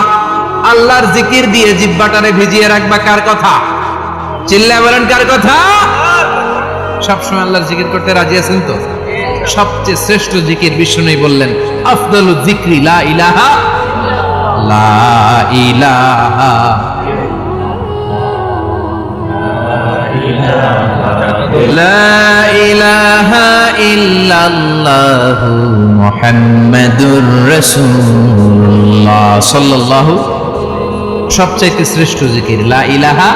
A: আল্লাহর জিকির দিয়ে জিহ্বাটারে ভিজিয়ে রাখবা। কার কথা? চিল্লায় বলেন কার কথা? সবসময় আল্লাহর জিকির করতে রাজি আছেন তো? সবচেয়ে শ্রেষ্ঠ জিকির বিষ্ণু বললেন আফদালু যিকরি লা ইলাহা লা ইলাহা ইল্লাল্লাহু মুহাম্মাদুর রাসূলুল্লাহ সাল্লাল্লাহু। সবচাইতে শ্রেষ্ঠ জিকির লা ইলাহা,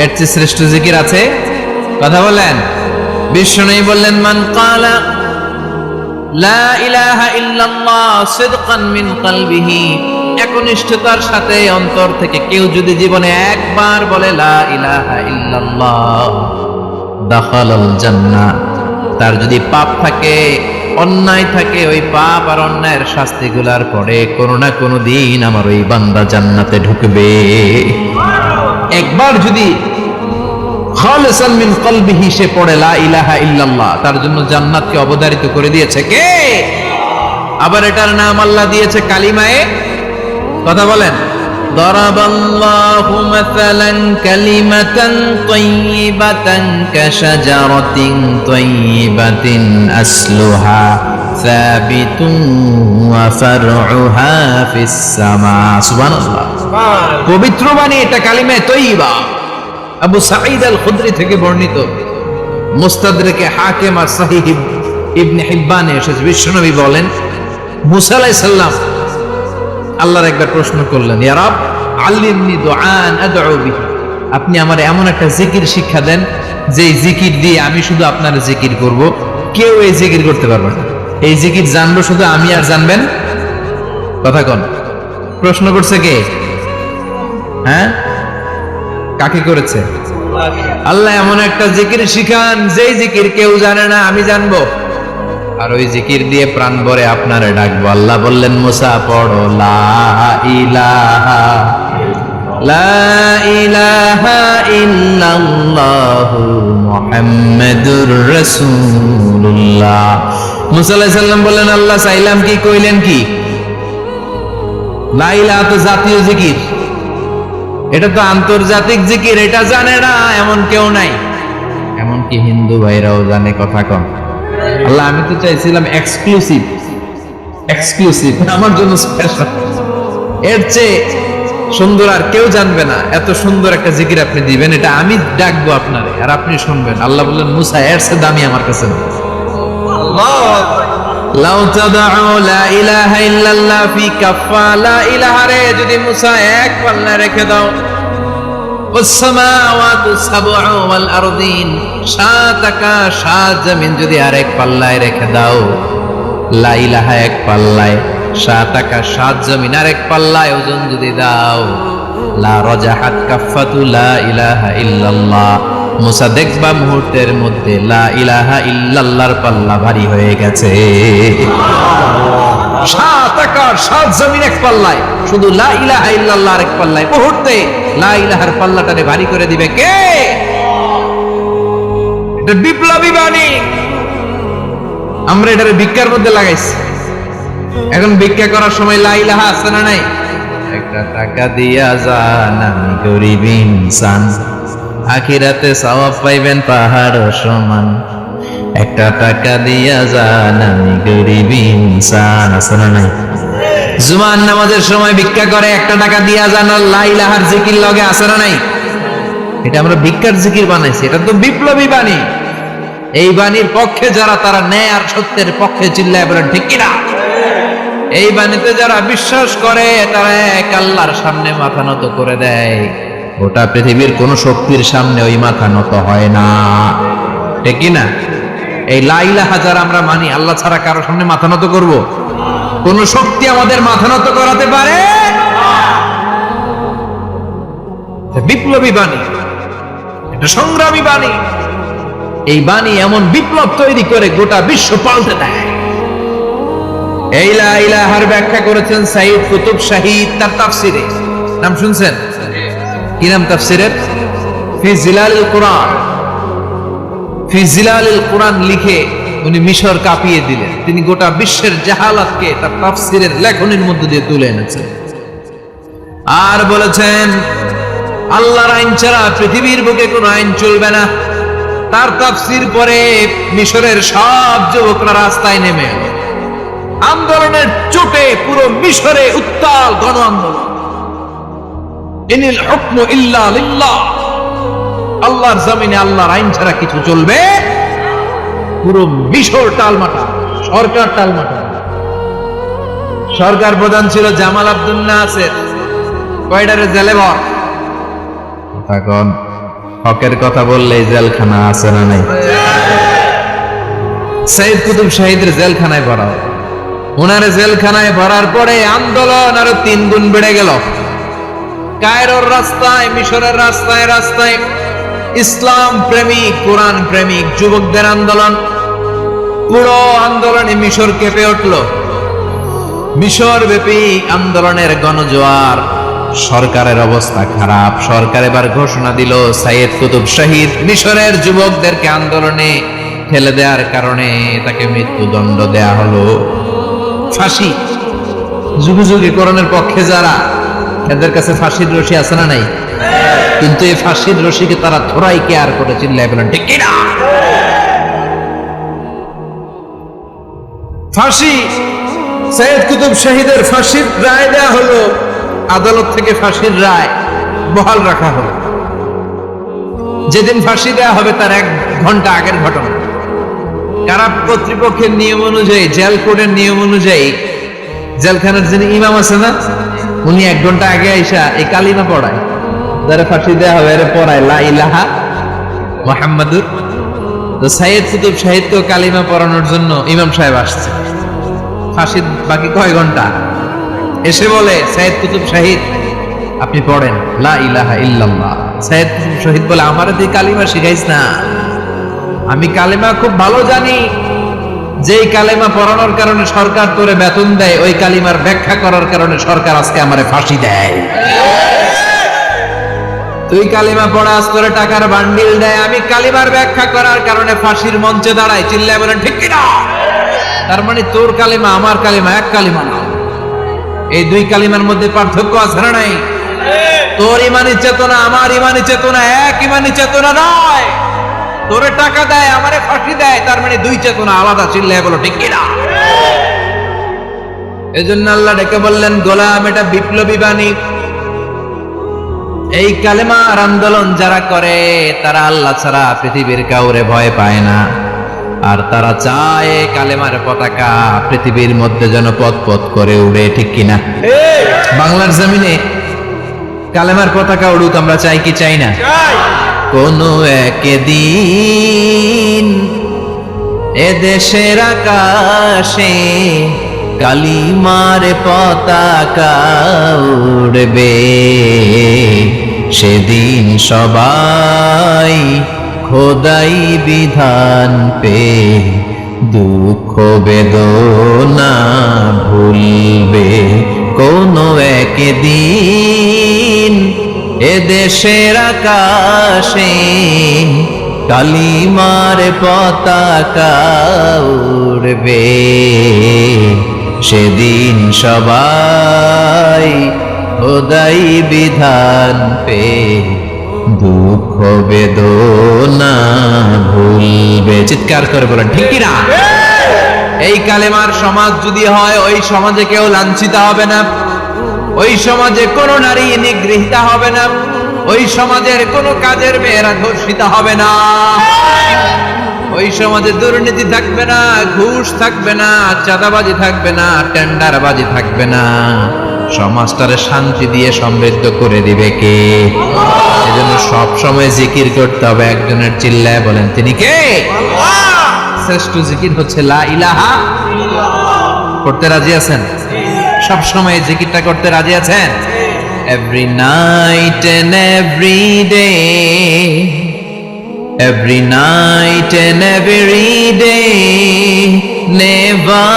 A: এর চেয়ে শ্রেষ্ঠ জিকির আছে? কথা বলেন। বিষ্ণু বললেন মান ক্বালা লা ইলাহা ইল্লাল্লাহ সিদকান মিন কলবিহি, একনিষ্ঠতার সাথে অন্তর থেকে কেউ যদি জীবনে একবার বলে লা ইলাহা ইল্লাল্লাহ দাখালাল জান্নাহ, তার যদি পাপ থাকে, অন্যায় থাকে, ওই পাপ আর অন্যায়ের শাস্তিগুলার পরে কোনো না কোনো দিন আমার ওই বান্দা জান্নাতে ঢুকবে। একবার যদি খালিসান মিন কলবিহি সে পড়ে লা ইলাহা ইল্লাল্লাহ, তার জন্য জান্নাতকে অবধারিত করে দিয়েছে কে? আবার এটার নাম আল্লাহ দিয়েছে কালিমায়ে, কথা বলেন। দারাবাল্লাহু মাসালান কালিমাতান তাইয়িবাতান কাশাজারাতিন তাইয়িবাতিন আসলুহা সাবিতুন ওয়া ফারউহা ফিস সামা। সুবহানাল্লাহ। পবিত্র বাণী এটা কালিমায়ে তাইয়িবা। আবু সাঈদ আল খুদরি থেকে বর্ণিত, মুস্তাদরাকে হাকিম আর সহিহ ইবনে হিব্বানে এসেছে, বিশ্বনবী বলেন মুসা আলাইহিস সালাম আল্লাহর একবার প্রশ্ন করলেন, ইয়া রাব আল্লিমনি দুআন আদউ বিহি, আপনি আমার এমন একটা জিকির শিক্ষা দেন যে জিকির দিয়ে আমি শুধু আপনার জিকির করব, কেউ এই জিকির করতে পারবে না, এই জিকির জানবো শুধু আমি আর জানবেন। কথা কোন? প্রশ্ন করছে কে? হ্যাঁ, কাকে করেছে? আল্লাহ এমন একটা জিকির শিখান যেই জিকির কেউ জানে না, আমি জানবো, আর ওই জিকির দিয়ে প্রাণ ভরে আপনারে ডাকবো। আল্লাহ বললেন মুসা পড়ো লা ইলাহা ইল্লাল্লাহু মুহাম্মাদুর রাসূলুল্লাহ। মুসা আলাইহিস সালাম বললেন আল্লাহ চাইলাম কি, কইলেন কি? লা ইলাহা তো জাতীয় জিকির, এটা তো আন্তর্জাতিক জিকির, এটা জানে না এমন কেউ নাই, এমনকি হিন্দু ভাইরাও জানে। কথা কম। আল্লাহ আমি তো চাইছিলাম এক্সক্লুসিভ, আমার জন্য স্পেশাল, এর চেয়ে সুন্দর আর কেউ জানবে না, এত সুন্দর একটা জিকির আপনি দিবেন, এটা আমি ডাকবো আপনারে আর আপনি শুনবেন। আল্লাহ বললেন মুসা এর চেয়ে দামি আমার কাছে না। লাউ তাদউ লা ইলাহা ইল্লাল্লাহ ফি কাফা, লা ইলাহা রে যদি মুসা এক পাল্লায় রেখে দাও, ওয়াস সামাওয়াতু সাবউ ওয়াল আরদিন, সাত আকাশ সাত জমিন যদি আরেক পাল্লায় রেখে দাও, লা ইলাহা এক পাল্লায়, সাত আকাশ সাত জমিন আরেক পাল্লায় ওজন যদি দাও, লা রাজাহাত কাফাতু লা ইলাহা ইল্লাল্লাহ, মুসা দেখবা মুহূর্তের মধ্যে লা ইলাহা ইল্লাল্লাহর পাল্লা ভারী হয়ে গেছে। সাত আকাশ সাত জমিন এক পাল্লায়, শুধু লা ইলাহা ইল্লাল্লাহ এক পাল্লায়, মুহূর্তে লা ইলাহার পাল্লাটারে ভারী করে দিবে কে? এটা বিপ্লবী বাণী। আমরা এটারে ভিক্ষার মধ্যে লাগাইছি, এখন ভিক্ষা করার সময় লা ইলাহা আছে না নাই? একটা টাকা দিয়া যান আমি গরিব ইনসান, আখিরাতে সওয়াব পাইবেন পাহাড় সমান, একটা টাকা দিয়া যান আমি গরিব ইনসান, আছে না নাই? জুমার নামাজের সময় ভিক্ষা করে একটা টাকা দিয়া যান, লা ইলাহার জিকির লগে, আছে না নাই? এটা আমরা ভিক্ষার জিকির বানাইছি, এটা তো বিপ্লবী বাণী। এই বাণীর পক্ষে যারা, তারা ন্যায় আর সত্যের পক্ষে চিল্লায় বলেন ঠিক কিনা? এই বাণীতে যারা বিশ্বাস করে তারা এক আল্লাহর সামনে মাথা নত করে দেয়, গোটা পৃথিবীর কোন শক্তির সামনে ওই মাথা নত হয় না, ঠিক কিনা? এই লা ইলাহা যারা আমরা মানি, আল্লাহ ছাড়া কারো সামনে মাথা নত করব? কোন শক্তি আমাদের মাথা নত করাতে পারে? বিপ্লবী বাণী, এটা সংগ্রামী বাণী। এই বাণী এমন বিপ্লব তৈরি করে গোটা বিশ্ব পাল্টে দেয়। এই লা ইলাহার ব্যাখ্যা করেছেন সাইয়্যিদ কুতুব শাহীদ তার তাফসিরে, নাম শুনছেন? কি নাম তাফসিরের? ফি জিলালিল কুরআন। ফি জিলালিল কুরআন লিখে উনি মিশর কাঁপিয়ে দিলেন। তিনি গোটা বিশ্বের জাহালাতকে তার তাফসিরের লেখনের মধ্যে দিয়ে তুলে এনেছেন আর বলেছেন আল্লাহর আইন ছাড়া পৃথিবীর বুকে কোনো আইন চলবে না। তার তাফসীর পরে মিশরের সব যুবকরা রাস্তায় নেমে এলো। আন্দোলনের চোটে পুরো মিশরে উত্তাল গণ আন্দোলন। ইনিল হুকমু ইল্লা লিল্লাহ, আল্লাহর জমিনে আল্লাহর আইন ছাড়া কিছু চলবে? পুরো মিশর টালমাটা, সরকার টালমাটা। সরকার প্রধান ছিল জামাল আব্দুল নাসের, কয়টারে জেলে ভর। এখন হকের কথা বললে জেলখানা আছে না নাই? সাইদ কুতুব শাহিদের জেলখানায় ভরা, ওনারে জেলখানায় ভরার পরে আন্দোলন আরো 3 গুণ বেড়ে গেল। কায়রোর রাস্তায়, মিশরের রাস্তায় রাস্তায় ইসলাম প্রেমিক, কোরআন প্রেমিক যুবকদের আন্দোলন। পুরো আন্দোলনে মিশর কেঁপে উঠল। মিশর ব্যাপী আন্দোলনের গণজোয়ার। সরকারের অবস্থা খারাপ। সরকার এবার ঘোষণা দিল সাইয়েদ কুতুব শাহিদ মিশরের যুবকদেরকে আন্দোলনে ঠেলে দেওয়ার কারণে তাকে মৃত্যুদণ্ড দেয়া হলো, ফাঁসি। যুগে যুগে কোরআনের পক্ষে যারা, এদের কাছে ফাঁসির রশি আছে না নাই? কিন্তু এই ফাঁসির রশিকে তারা থোড়াই কেয়ার করে, চিল্লায় বলেন ঠিক কিনা? ফাঁসি, সাইয়েদ কুতুব শাহিদের ফাঁসির রায় দেয়া হলো। আদালত থেকে ফাঁসির রায় বহাল রাখা হলো। যেদিন ফাঁসি দেয়া হবে তার 1 ঘন্টা আগের ঘটনা। কারা কর্তৃপক্ষের নিয়ম অনুযায়ী, জেল কোডের নিয়ম অনুযায়ী জেলখানার যিনি ইমাম আছে না, উনি 1 ঘন্টা আগে আইসা এই কালিমা পড়ায়, যারা ফাঁসি দেয়া হবে এর পড়ায় লা ইলাহা মুহাম্মাদুর। তো সাইয়েদ কুতুব শাহিদকে কালিমা পড়ানোর জন্য ইমাম সাহেব আসছে। ফাঁসির বাকি কয় ঘন্টা, এসে বলে সাইয়েদ কুতুব শাহিদ আপনি পড়েন লা ইলাহা ইল্লাল্লাহ। সাইয়েদ কুতুব শাহিদ বলে আমারে তুই কালিমা শিখাইস না, আমি কালিমা খুব ভালো জানি। যেই কালিমা পড়ানোর কারণে সরকার তোরে বেতন দেয়, ওই কালিমার ব্যাখ্যা করার কারণে সরকার আজকে আমারে ফাঁসি দেয়। তুই কালিমা পড়াস, তোরে টাকার বান্ডিল দেয়, আমি কালিমার ব্যাখ্যা করার কারণে ফাঁসির মঞ্চে দাঁড়াই। চিল্লায় বলেন ঠিক কিনা? তার মানে তোর কালিমা আমার কালিমা এক কালিমা না। এই 2 কালিমার মধ্যে পার্থক্য আছে না নাই? তোর ইমানি চেতনা আমার ইমানি চেতনা এক ইমানি চেতনা নয়। তোরে টাকা দেয়, আমারে ফাঁসি দেয়, তার মানে 2 চেতনা আলাদা। চিল্লায় বলো ঠিক কিনা? এজন্য আল্লাহ ডেকে বললেন গোলাম, এটা বিপ্লবী বাণী। এই কালেমার আন্দোলন যারা করে তারা আল্লাহ ছাড়া পৃথিবীর কাউরে ভয় পায় না। আর তারা চায় কালেমার পতাকা পৃথিবীর মধ্যে যেন পথ পথ করে উড়ে, ঠিক কিনা? বাংলার জমিনে কালেমার পতাকা উড়ুক, আমরা চাই কি চাই না? কোনো একদিন এদেশের আকাশে কালিমার পতাকা উড়বে, সেদিন সবাই খোদাই বিধান পে দুঃখ বেদনা ভুলবে। কোনো একদিন এদেশের আকাশে কালিমার পতাকা উড়বে, সেদিন সবাই খোদাই বিধান পে দুঃখ বেদনা ভুলবে। চিৎকার করে বলেন ঠিক কিনা? এই কালেমার সমাজ যদি হয়, ওই সমাজে কেউ লাঞ্ছিত হবে না, ওই সমাজে কোনো নারী নিগৃহীতা হবে না, ওই সমাজের কোনো কাজের মেয়েরা ধর্ষিত হবে না, ওই সমাজে দুর্নীতি থাকবে না, ঘুষ থাকবে না, চাঁদাবাজি থাকবে না, টেন্ডারবাজি থাকবে না। সমাজটারে শান্তি দিয়ে সমৃদ্ধ করে দিবে কে? এজন্য সব সময় জিকির করতে হবে একজনের। চিল্লায় বলেন তিনি কে? শ্রেষ্ঠ জিকির হচ্ছে লা ইলাহা। করতে রাজি আছেন? সব সময় জিকিরটা করতে রাজি আছেন? Every night and every day, every night and every day, never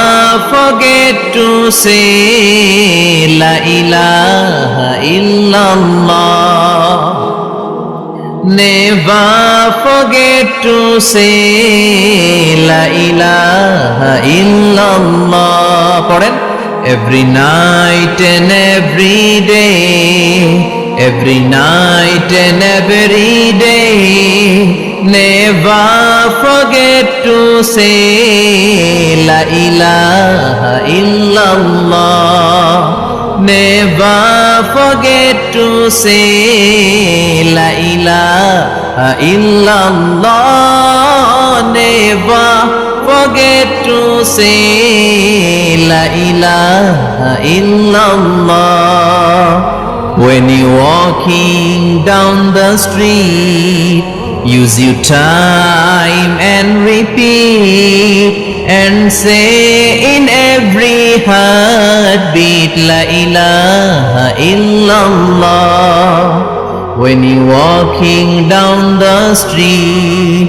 A: forget to say la ilaha illallah. Never forget to say la ilaha illallah. পড়েন every night and every day, every night and every day, never forget to say la ilaha illallah, never forget to say la ilaha illallah, never forget to say la ilaha illallah. When you're walking down the street, use your time and repeat and say in every heartbeat la ilaha illallah. When you're walking down the street,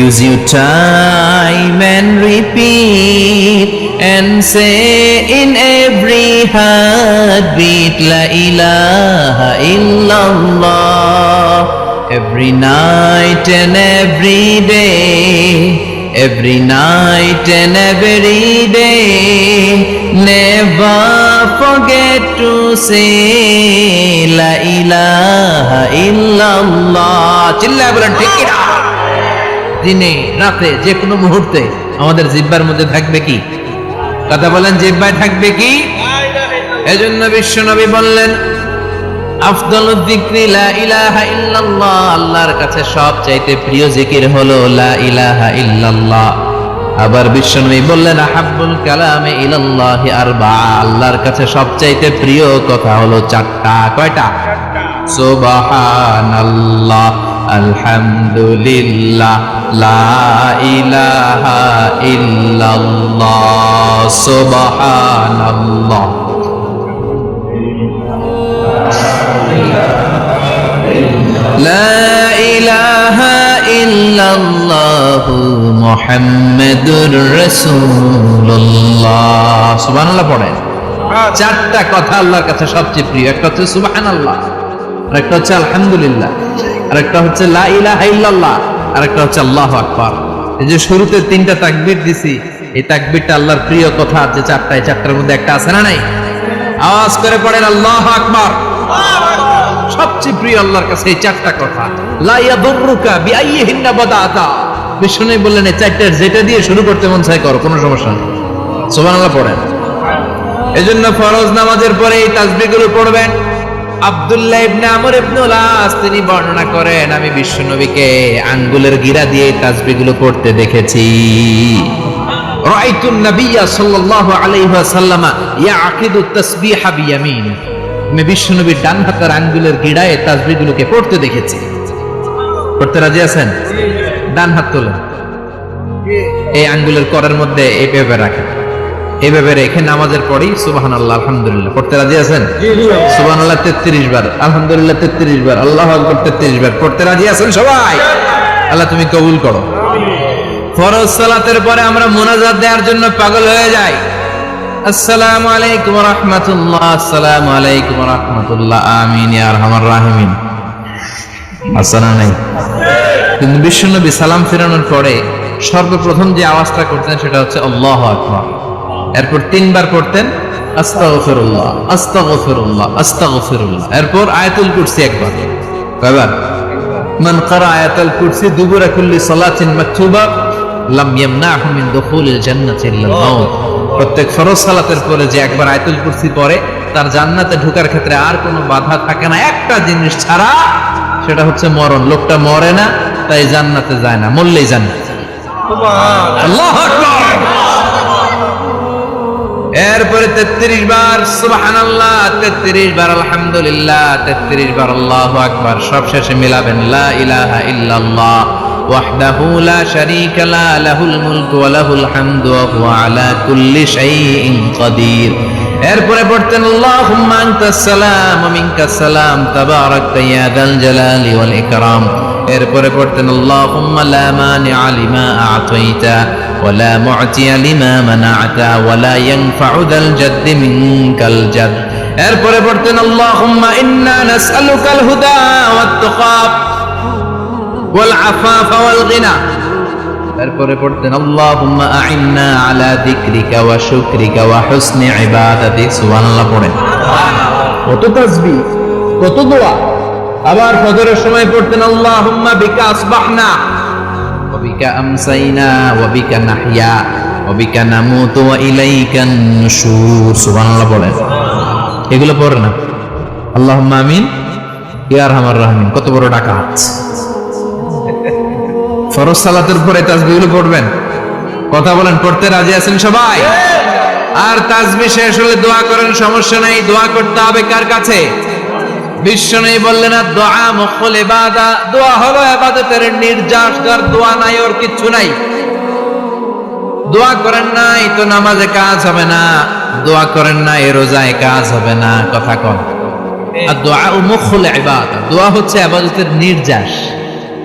A: use your time and repeat and say in every heartbeat la ilaha illallah. Every night and every day, every night and every day, never forget to say la ilaha illallah. চিল্লায় বলেন ঠিক কি না? দিনে রাতে যে কোনো মুহূর্তে আমাদের জিহ্বার মধ্যে থাকবে কি? কথা বলেন, জিহ্বায় থাকবে কি? এজন্য বিশ্বনবী বললেন আফদালুয যিকরি লা ইলাহা ইল্লাল্লাহ, আল্লাহর কাছে সবচাইতে প্রিয় জিকির হলো লা ইলাহা ইল্লাল্লাহ। আবার বিশ্বনবী বললেন আহাব্বুল কালামে ইলাল্লাহি আরবা, আল্লাহর কাছে সবচাইতে প্রিয় কথা হলো চারটা। কয়টা? সুবহানাল্লাহ, আলহামদুলিল্লাহ, লা ইলাহা ইল্লাল্লাহ। সুবহানাল্লাহ, লা ইলাহা ইল্লাল্লাহ, মুহাম্মাদুর রাসূলুল্লাহ। সুবহানাল্লাহ পড়েন। চারটা কথা আল্লাহর কাছে সবচেয়ে প্রিয়। একটা হচ্ছে সুবহানাল্লাহ, আর একটা হচ্ছে আলহামদুলিল্লাহ, আর একটা হচ্ছে লা ইলাহা ইল্লাল্লাহ, আর একটা হচ্ছে আল্লাহু আকবার। এই যে শুরুতে তিনটা তাকবীর দিছি, এই তাকবীরটা আল্লাহর প্রিয় কথা আছে চারটা। এই চারটার মধ্যে একটা আছে না নাই? আওয়াজ করে পড়েন আল্লাহু আকবার। সবচেয়ে প্রিয় আল্লাহর কাছে এই চারটা কথা। লা ইয়াদুররুকা বিআইয়িহিন্না বাদাতা, বিষ্ণু বললেন এই চারটার যেটা দিয়ে শুরু করতে মন চায় করো, কোনো সমস্যা নেই। সুবহানাল্লাহ পড়েন। এজন্য ফরজ নামাজের পরে এই তাসবিহগুলো পড়বেন। আব্দুল্লাহ ইবনে আমর ইবনে আস তিনি বর্ণনা করেন, আমি বিশ্বনবীকে আঙ্গুলের গিরা দিয়ে এই তাসবিহগুলো পড়তে দেখেছি। রাআইতুন নাবিয়্যা সাল্লাল্লাহু আলাইহি ওয়াসাল্লাম ইয়াকিদু তাসবিহা বিয়ামিন, আমি বিশ্বনবীর ডান হাতের আঙ্গুলের গিরায় তাসবিহগুলোকে পড়তে দেখেছি। পড়তে রাজি আছেন? ডান হাত তোলেন, এই আঙ্গুলের করের মধ্যে এইভাবে রাখেন, এইভাবে রেখে নামাজের পরেই সুবহানাল্লাহ আলহামদুলিল্লাহ পড়তে রাজি আছেন? সুবহানাল্লাহ 33 বার, আলহামদুলিল্লাহ 33 বার, আল্লাহু আকবার 33 বার। পড়তে রাজি আছেন সবাই? আল্লাহ তুমি কবুল করো। ফরজ সালাতের পরে আমরা মুনাজাত দেওয়ার জন্য পাগল হয়ে যাই। আসসালামু আলাইকুম ওয়া রাহমাতুল্লাহ, আসসালামু আলাইকুম ওয়া রাহমাতুল্লাহ, আমিন ইয়া আরহামার রাহিমিন। আসসালামু আলাইকুম। কিন্তু বিশ্বনবী সালাম ফেরানোর পরে সর্বপ্রথম যে আওয়াজটা করতেন সেটা হচ্ছে আল্লাহু আকবার। এরপর 3 বার পড়তেন আস্তাগফিরুল্লাহ, আস্তাগফিরুল্লাহ, আস্তাগফিরুল্লাহ। এরপর আয়াতুল কুরসি একবার। কয়বার? মান ক্বারা আয়াতুল কুরসি দুবুরা কুল্লি সালাতিন মাকতুবা লাম ইয়ামনাহু মিন দুখুলিল জান্নাতি ইল্লাল মাউত। প্রত্যেক ফরজ সালাতের পরে যে একবার আয়াতুল কুরসি পড়ে তার জান্নাতে ঢোকার ক্ষেত্রে আর কোনো বাধা থাকে না, একটা জিনিস ছাড়া, সেটা হচ্ছে মরণ। লোকটা মরে না তাই জান্নাতে যায় না, মরলেই জান্নাত। সুবহানাল্লাহ, আল্লাহু আকবার। এরপরে 33 বার সুবহানাল্লাহ, 33 বার আলহামদুলিল্লাহ, 33 বার আল্লাহু আকবার। সব শেষে মিলাবেন লা ইলাহা ইল্লাল্লাহ ওয়াহদাহু লা শারীকা লা, লাহুল মুলকু ওয়া লাহুল হামদু ওয়া হুয়া আলা কুল্লি শাইইন কাদির। এরপরে পড়তেন আল্লাহুম্মা আনতাস সালাম ওয়া মিনকাস সালাম তাবারাকতা ইয়া যাল জালালি ওয়াল ইকরাম। এরপরে পড়তেন আল্লাহুম্মা লা মানিআ লিমা আ'তাইতা ওয়া লা মু'তিয়া লিমা মানা'তা ওয়া লা ইয়ানফা'ু যাল জাদ্দি মিনকাল জাদ। এরপরে পড়তেন আল্লাহুম্মা ইন্না নাসআলুকাল হুদা ওয়াত তুকা ওয়াল আফাফা ওয়াল গিনা। এরপরে পড়তেন আল্লাহুম্মা আ'ইন্না আলা যিকরিকা ওয়া শুকরিকা ওয়া হুসনি ইবাদাতিক। সুবহানাল্লাহ পড়েন। কত তাসবিহ, কত দোয়া, আবার ফজরের সময় পড়তেন আল্লাহুম্মা বিকা আসবাহনা ওয়া বিকা আমসাইনা ওয়া বিকা নাহইয়া ওয়া বিকা নামুতু ওয়া ইলাইকান নুশুর। সুবহানাল্লাহ বলেন। এগুলো পড়ে না? আল্লাহুম্মা আমিন ইয়া আরহামার রাহিমিন। কত বড় ডাকাত! ফরজ সালাতের পরে তাসবিহগুলো পড়বেন। কথা বলেন, পড়তে রাজি আছেন সবাই? আর তাসবিহ শেষ হলে দোয়া করেন, সমস্যা নাই। দোয়া করতে হবে কার কাছে? বিশ্বনবী বললেন দোয়া মুখুল ইবাদা, দোয়া হলো ইবাদতের নির্যাস। যার দোয়া নাই ওর কিচ্ছু নাই। দোয়া করেন নাই তো নামাজে কাজ হবে না, দোয়া করেন নাই রোজায় কাজ হবে না। কথা কন। আর দোয়া মুখুল ইবাদা, দোয়া হচ্ছে ইবাদতের নির্যাস।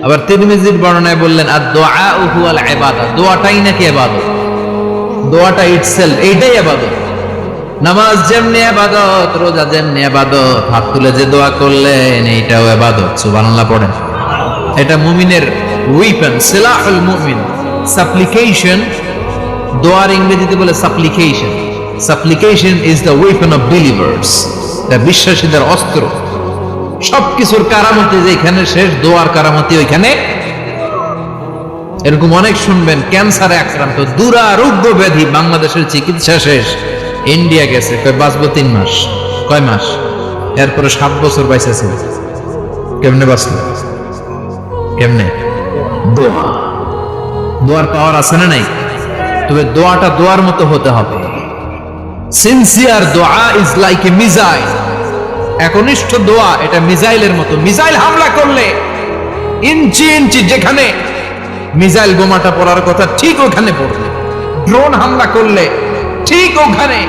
A: আবার তিরমিজির বর্ণনায় বললেন আর দোয়া হুয়াল ইবাদা, দোয়াটাই নাকি ইবাদত। দোয়াটা ইটসেলফ এইটাই ইবাদত। নামাজ যেমনি ইবাদত, রোজা যেমনি ইবাদত, হাত তুলে যে দোয়া করলেন এইটাও ইবাদত। সুবহানাল্লাহ পড়েন। এটা মুমিনের ওয়েপন, সিলাহুল মুমিন। সাপ্লিকেশন, দোয়ার ইংরেজিতে বলে সাপ্লিকেশন। সাপ্লিকেশন is the weapon of believers. এটা বিশ্বাসীদের অস্ত্র। সবকিছুর কারামতি যেখানে শেষ, দোয়ার কারামতি ওইখানে। এরকম অনেক শুনবেন ক্যান্সারে আক্রান্ত, দুরারোগ্য ব্যাধি, বাংলাদেশের চিকিৎসা শেষ, ইন্ডিয়া গেছে, বাঁচবো 3 মাস। কয় মাস? এরপরে 7 বছর বাইসেছে। কেমনে বাঁচল? কেমনে? দোয়া। দোয়ার পাওয়ার আছে না নাই? তবে দোয়াটা দোয়ার মতো হতে হবে। সিনসিয়ার দোয়া ইজ লাইক এ মিসাইল। একনিষ্ঠ দোয়া এটা মিসাইলের মতো। মিসাইল হামলা করলে ইঞ্চি ইঞ্চি যেখানে মিসাইল বোমাটা পড়ার কথা ঠিক ওখানে পড়বে। ড্রোন হামলা করলে ঠিক ওখানে,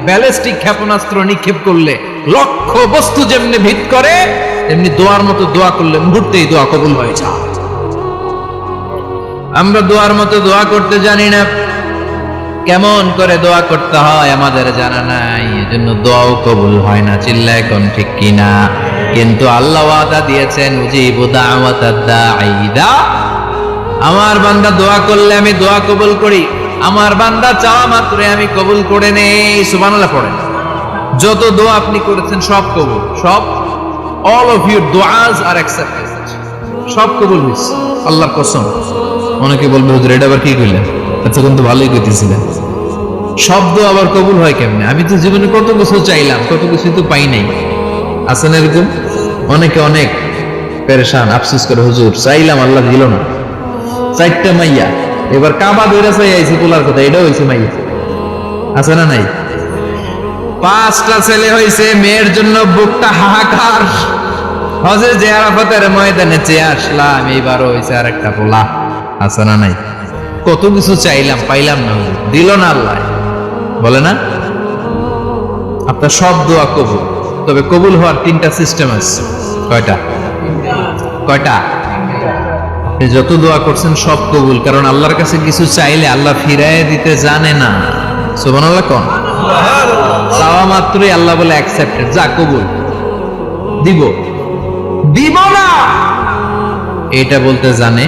A: ব্যালিস্টিক ক্ষেপণাস্ত্র নিক্ষেপ করলে লক্ষ্য বস্তু যেমনি ভিত করে, তেমনি দোয়ার মতো দোয়া করলে মুহূর্তেই দোয়া কবুল হয়ে যায়। আমরা দোয়ার মতো দোয়া করতে জানি না। কেমন করে দোয়া করতে হয় আমাদের জানা নাই, এজন্য দোয়াও কবুল হয় না। চিল্লায় কোন ঠিক কিনা? কিন্তু আল্লাহ ওয়াদা দিয়েছেন উজিবু দাওয়াতাদ দাঈ ইযা, আমার বান্দা দোয়া করলে আমি দোয়া কবুল করি। আমার বান্দা চাওয়া মাত্রই আমি কবুল করে নেই। সুবহানাল্লাহ পড়েন। যত দোয়া আপনি করেছেন সব কবুল, সব। অল অফ ইউর দোয়াজ আর অ্যাকসেপ্টেড, সব কবুল হয়েছে আল্লাহর কসম। অনেকে বলবে হুজুর এটা আবার কি কইলেন? আচ্ছা কিন্তু ভালোই কইতেছিলেন। সব দোয়া আবার কবুল হয় কেমনে? আমি তো জীবনে কত কিছু চাইলাম, কত কিছু তো পাই নাই। আছেন এরকম? অনেকে অনেক পেরেশান, আফসোস করে হুজুর চাইলাম আল্লাহ দিল না। 4টা মাইয়া, এবার কাবা ধরে চাই আইছি পোলার কথা, এটাও হয়েছে মাইয়া। আছে না নাই? 5টা ছেলে হয়েছে, মেয়ের জন্য বুকটা হাহাকার। হজে যে আরাফাতের ময়দানে চেয়ে আসলাম, এইবারও হয়েছে আর একটা পোলা। আছে না নাই? কত কিছু চাইলাম, পাইলাম না, দিল না আল্লাহ। বলে না? আপনার সব দোয়া কবুল, তবে কবুল হওয়ার 3টা সিস্টেম আছে। কয়টা? কয়টা? যত দোয়া করছেন সব কবুল, কারণ আল্লাহর কাছে কিছু চাইলে আল্লাহ ফিরাইয়ে দিতে জানে না। সুবহানাল্লাহ কোন? চাওয়া মাত্রই আল্লাহ বলে অ্যাকসেপ্টেড, যা কবুল, দিব। দিব না এটা বলতে জানে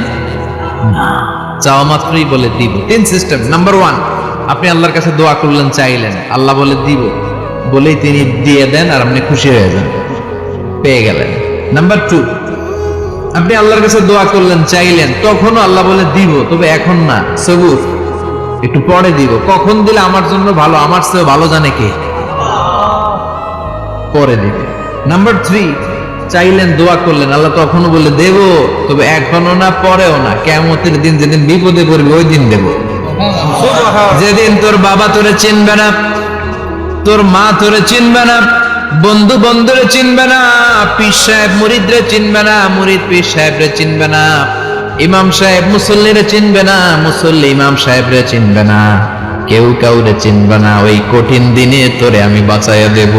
A: না, চাওয়া মাত্রই বলে দিব। 3 সিস্টেম। নাম্বার 1, আপনি আল্লাহর কাছে দোয়া করলেন, চাইলেন, আল্লাহ বলে দিব, বলেই তিনি দিয়ে দেন আর আপনি খুশি হয়ে যান, পেয়ে গেলেন। নাম্বার 2, আপনি আল্লাহর কাছে দোয়া করলেন, চাইলেন, তখনও আল্লাহ বলে দিব, তবে এখন না, সবুর, একটু পরে দিব। কখন দিলে আমার জন্য ভালো, আমার চেয়ে ভালো জানে কে, পরে দিবে। নাম্বার 3, চাইলেন, দোয়া করলেন, আল্লাহ তখনও বলে দেব, তবে এখনো না, পরেও না, কিয়ামতের দিন যেদিন বিপদে পড়বে ওই দিন দেব। যেদিন তোর বাবা তোরে চিনবে না, তোর মা তোরে চিনবে না, বন্ধু বন্ধুরে চিনবে না, পীর সাহেব মুরিদরে চিনবে না, মুরিদ পীর সাহেবরে চিনবে না, ইমাম সাহেব মুসল্লিরে চিনবে না, মুসল্লি ইমাম সাহেবরে চিনবে না, কেউ কাউরে চিনবে না। ওই কঠিন দিনে তোরে আমি বাঁচাইয়া দেব।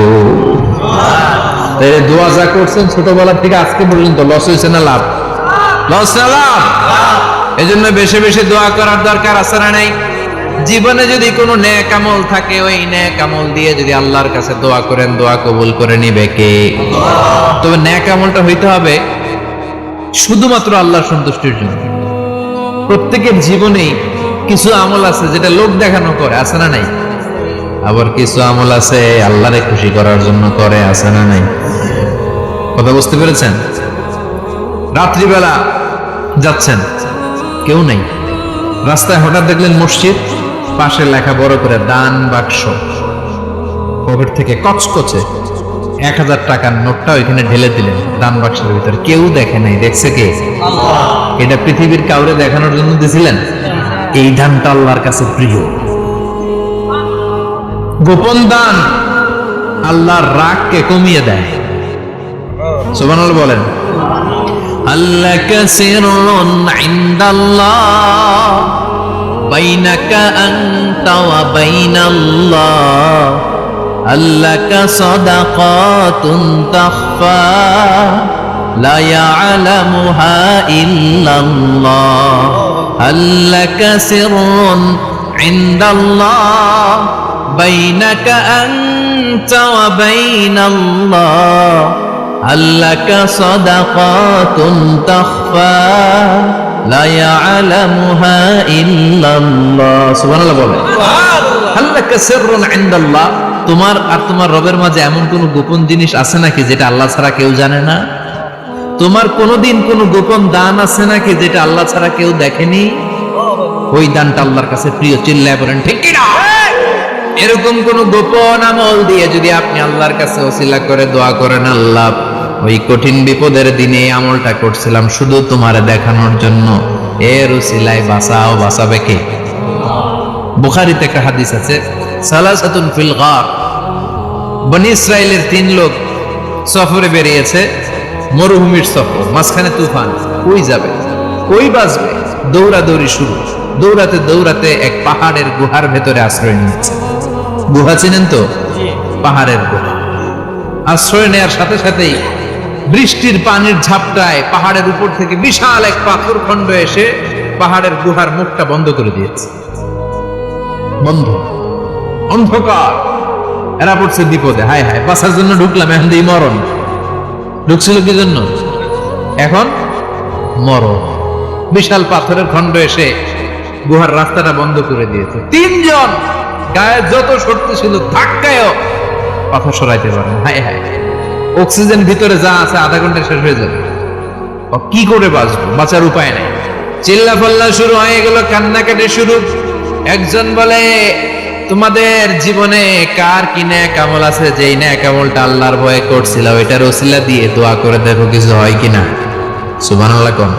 A: দোয়া যা করছেন ছোটবেলা থেকে আজকে পর্যন্ত, লস হয়েছে না লাভ? লস না লাভ? এই জন্য বেশি বেশি দোয়া করার দরকার আছে না নাই? জীবনে যদি কোনো নেক আমল থাকে, ওই নেক আমল দিয়ে যদি আল্লাহর কাছে দোয়া করেন, দোয়া কবুল করে নিবে কে? তবে নেক আমলটা হইতে হবে শুধুমাত্র আল্লাহর সন্তুষ্টির জন্য। প্রত্যেকের জীবনেই কিছু আমল আছে যেটা লোক দেখানো করে, আছে না নাই? আবার কিছু আমল আছে আল্লাহরে খুশি করার জন্য করে, আছে না নাই? কথা বুঝতে পেরেছেন? রাত্রিবেলা যাচ্ছেন, কেউ নেই। রাস্তায় হঠাৎ দেখলেন মসজিদ, পাশে লেখা বড় করে দান বাক্স। পকেট থেকে কচকচে 1000 টাকার নোটটা ওইখানে ঢেলে দিলেন দান বাক্সের ভিতরে। কেউ দেখে নাই, দেখছে কে? এটা পৃথিবীর কাউরে দেখানোর জন্য দিছিলেন? এই দানটা আল্লাহর কাছে প্রিয়। গোপন দান আল্লাহর রাগকে কমিয়ে দেয়। সুবহানাল্লাহ বলেন। আল্লাকা সিররুন ইনদাল্লাহ বাইনাকা আনতা ওয়া বাইনাল্লাহ আল্লাকা সাদাকাতুন তাখফা লা ইয়ালামুহা ইল্লাল্লাহ আল্লাকা সিররুন ইনদাল্লাহ বাইনাকা আনতা ওয়া বাইনাল্লাহ আল্লাকা সাদাকাতুন তাখফা লা ইয়ালামুহা ইল্লাল্লাহ। সুবহানাল্লাহ বলেন। আল্লাকা সিররুন ইনদাল্লাহ, তোমার আর তোমার রবের মাঝে এমন কোন গোপন জিনিস আছে নাকি যেটা আল্লাহ ছাড়া কেউ জানে না? তোমার কোনদিন কোন গোপন দান আছে নাকি যেটা আল্লাহ ছাড়া কেউ দেখেনি? ওই দানটা আল্লাহর কাছে প্রিয়। চিল্লায় বলেন ঠিক কি না? এরকম কোন গোপন আমল দিয়ে যদি আপনি আল্লাহর কাছে ওসিলা করে দোয়া করেন, আল্লাহ ওই কঠিন বিপদের দিনে আমলটা করছিলাম শুধু তোমারে দেখানোর জন্য, এর ওসিলায় বাঁচাও, বাঁচাবে কে? বুখারীতে একটা হাদিস আছে, সালাসাতুন ফিল গার, বনি ইসরাইলের 3 লোক সফরে বেরিয়েছে, মরুভূমির সফর, মাঝখানে তুফান, কই যাবে, কই বাঁচবে? দৌড়াদৌড়ি শুরু। দৌড়াতে দৌড়াতে এক পাহাড়ের গুহার ভেতরে আশ্রয় নিয়েছে। গুহা চিনেন তো? পাহাড়ের গুহা। আশ্রয় নেওয়ার সাথে সাথেই বৃষ্টির পানির ঝাপটায় পাহাড়ের উপর থেকে বিশাল এক পাথর খণ্ড এসে পাহাড়ের গুহার মুখটা বন্ধ করে দিয়েছে। বন্ধ, অন্ধকার। এরা পড়ছে বিপদে, হায় হায় বাঁচার জন্য ঢুকলাম, এখন দিয়ে মরণ। ঢুকছিল কি জন্য? এখন মরণ। বিশাল পাথরের খণ্ড এসে গুহার রাস্তাটা বন্ধ করে দিয়েছে। 3 জন গায়ে যত শক্তি ছিল ধাক্কায়ও পাথর সরাইতে পারে। হায় হায়, অক্সিজেন ভিতরে যা আছে আধা ঘন্টা শেষ হয়ে যাবে। কি করে বাঁচবো? বাঁচার উপায় নাই। চিল্লা পাল্লা শুরু হয়ে গেল, কান্নাকাটি শুরু। একজন বলে, তোমাদের জীবনে কার কি নেক আমল আছে যেই নেক আমলটা আল্লাহর ভয়ে করছিল, ওইটার ওসিলা দিয়ে দোয়া করে দেখো কিছু হয় কিনা। সুবহানাল্লাহ কোন?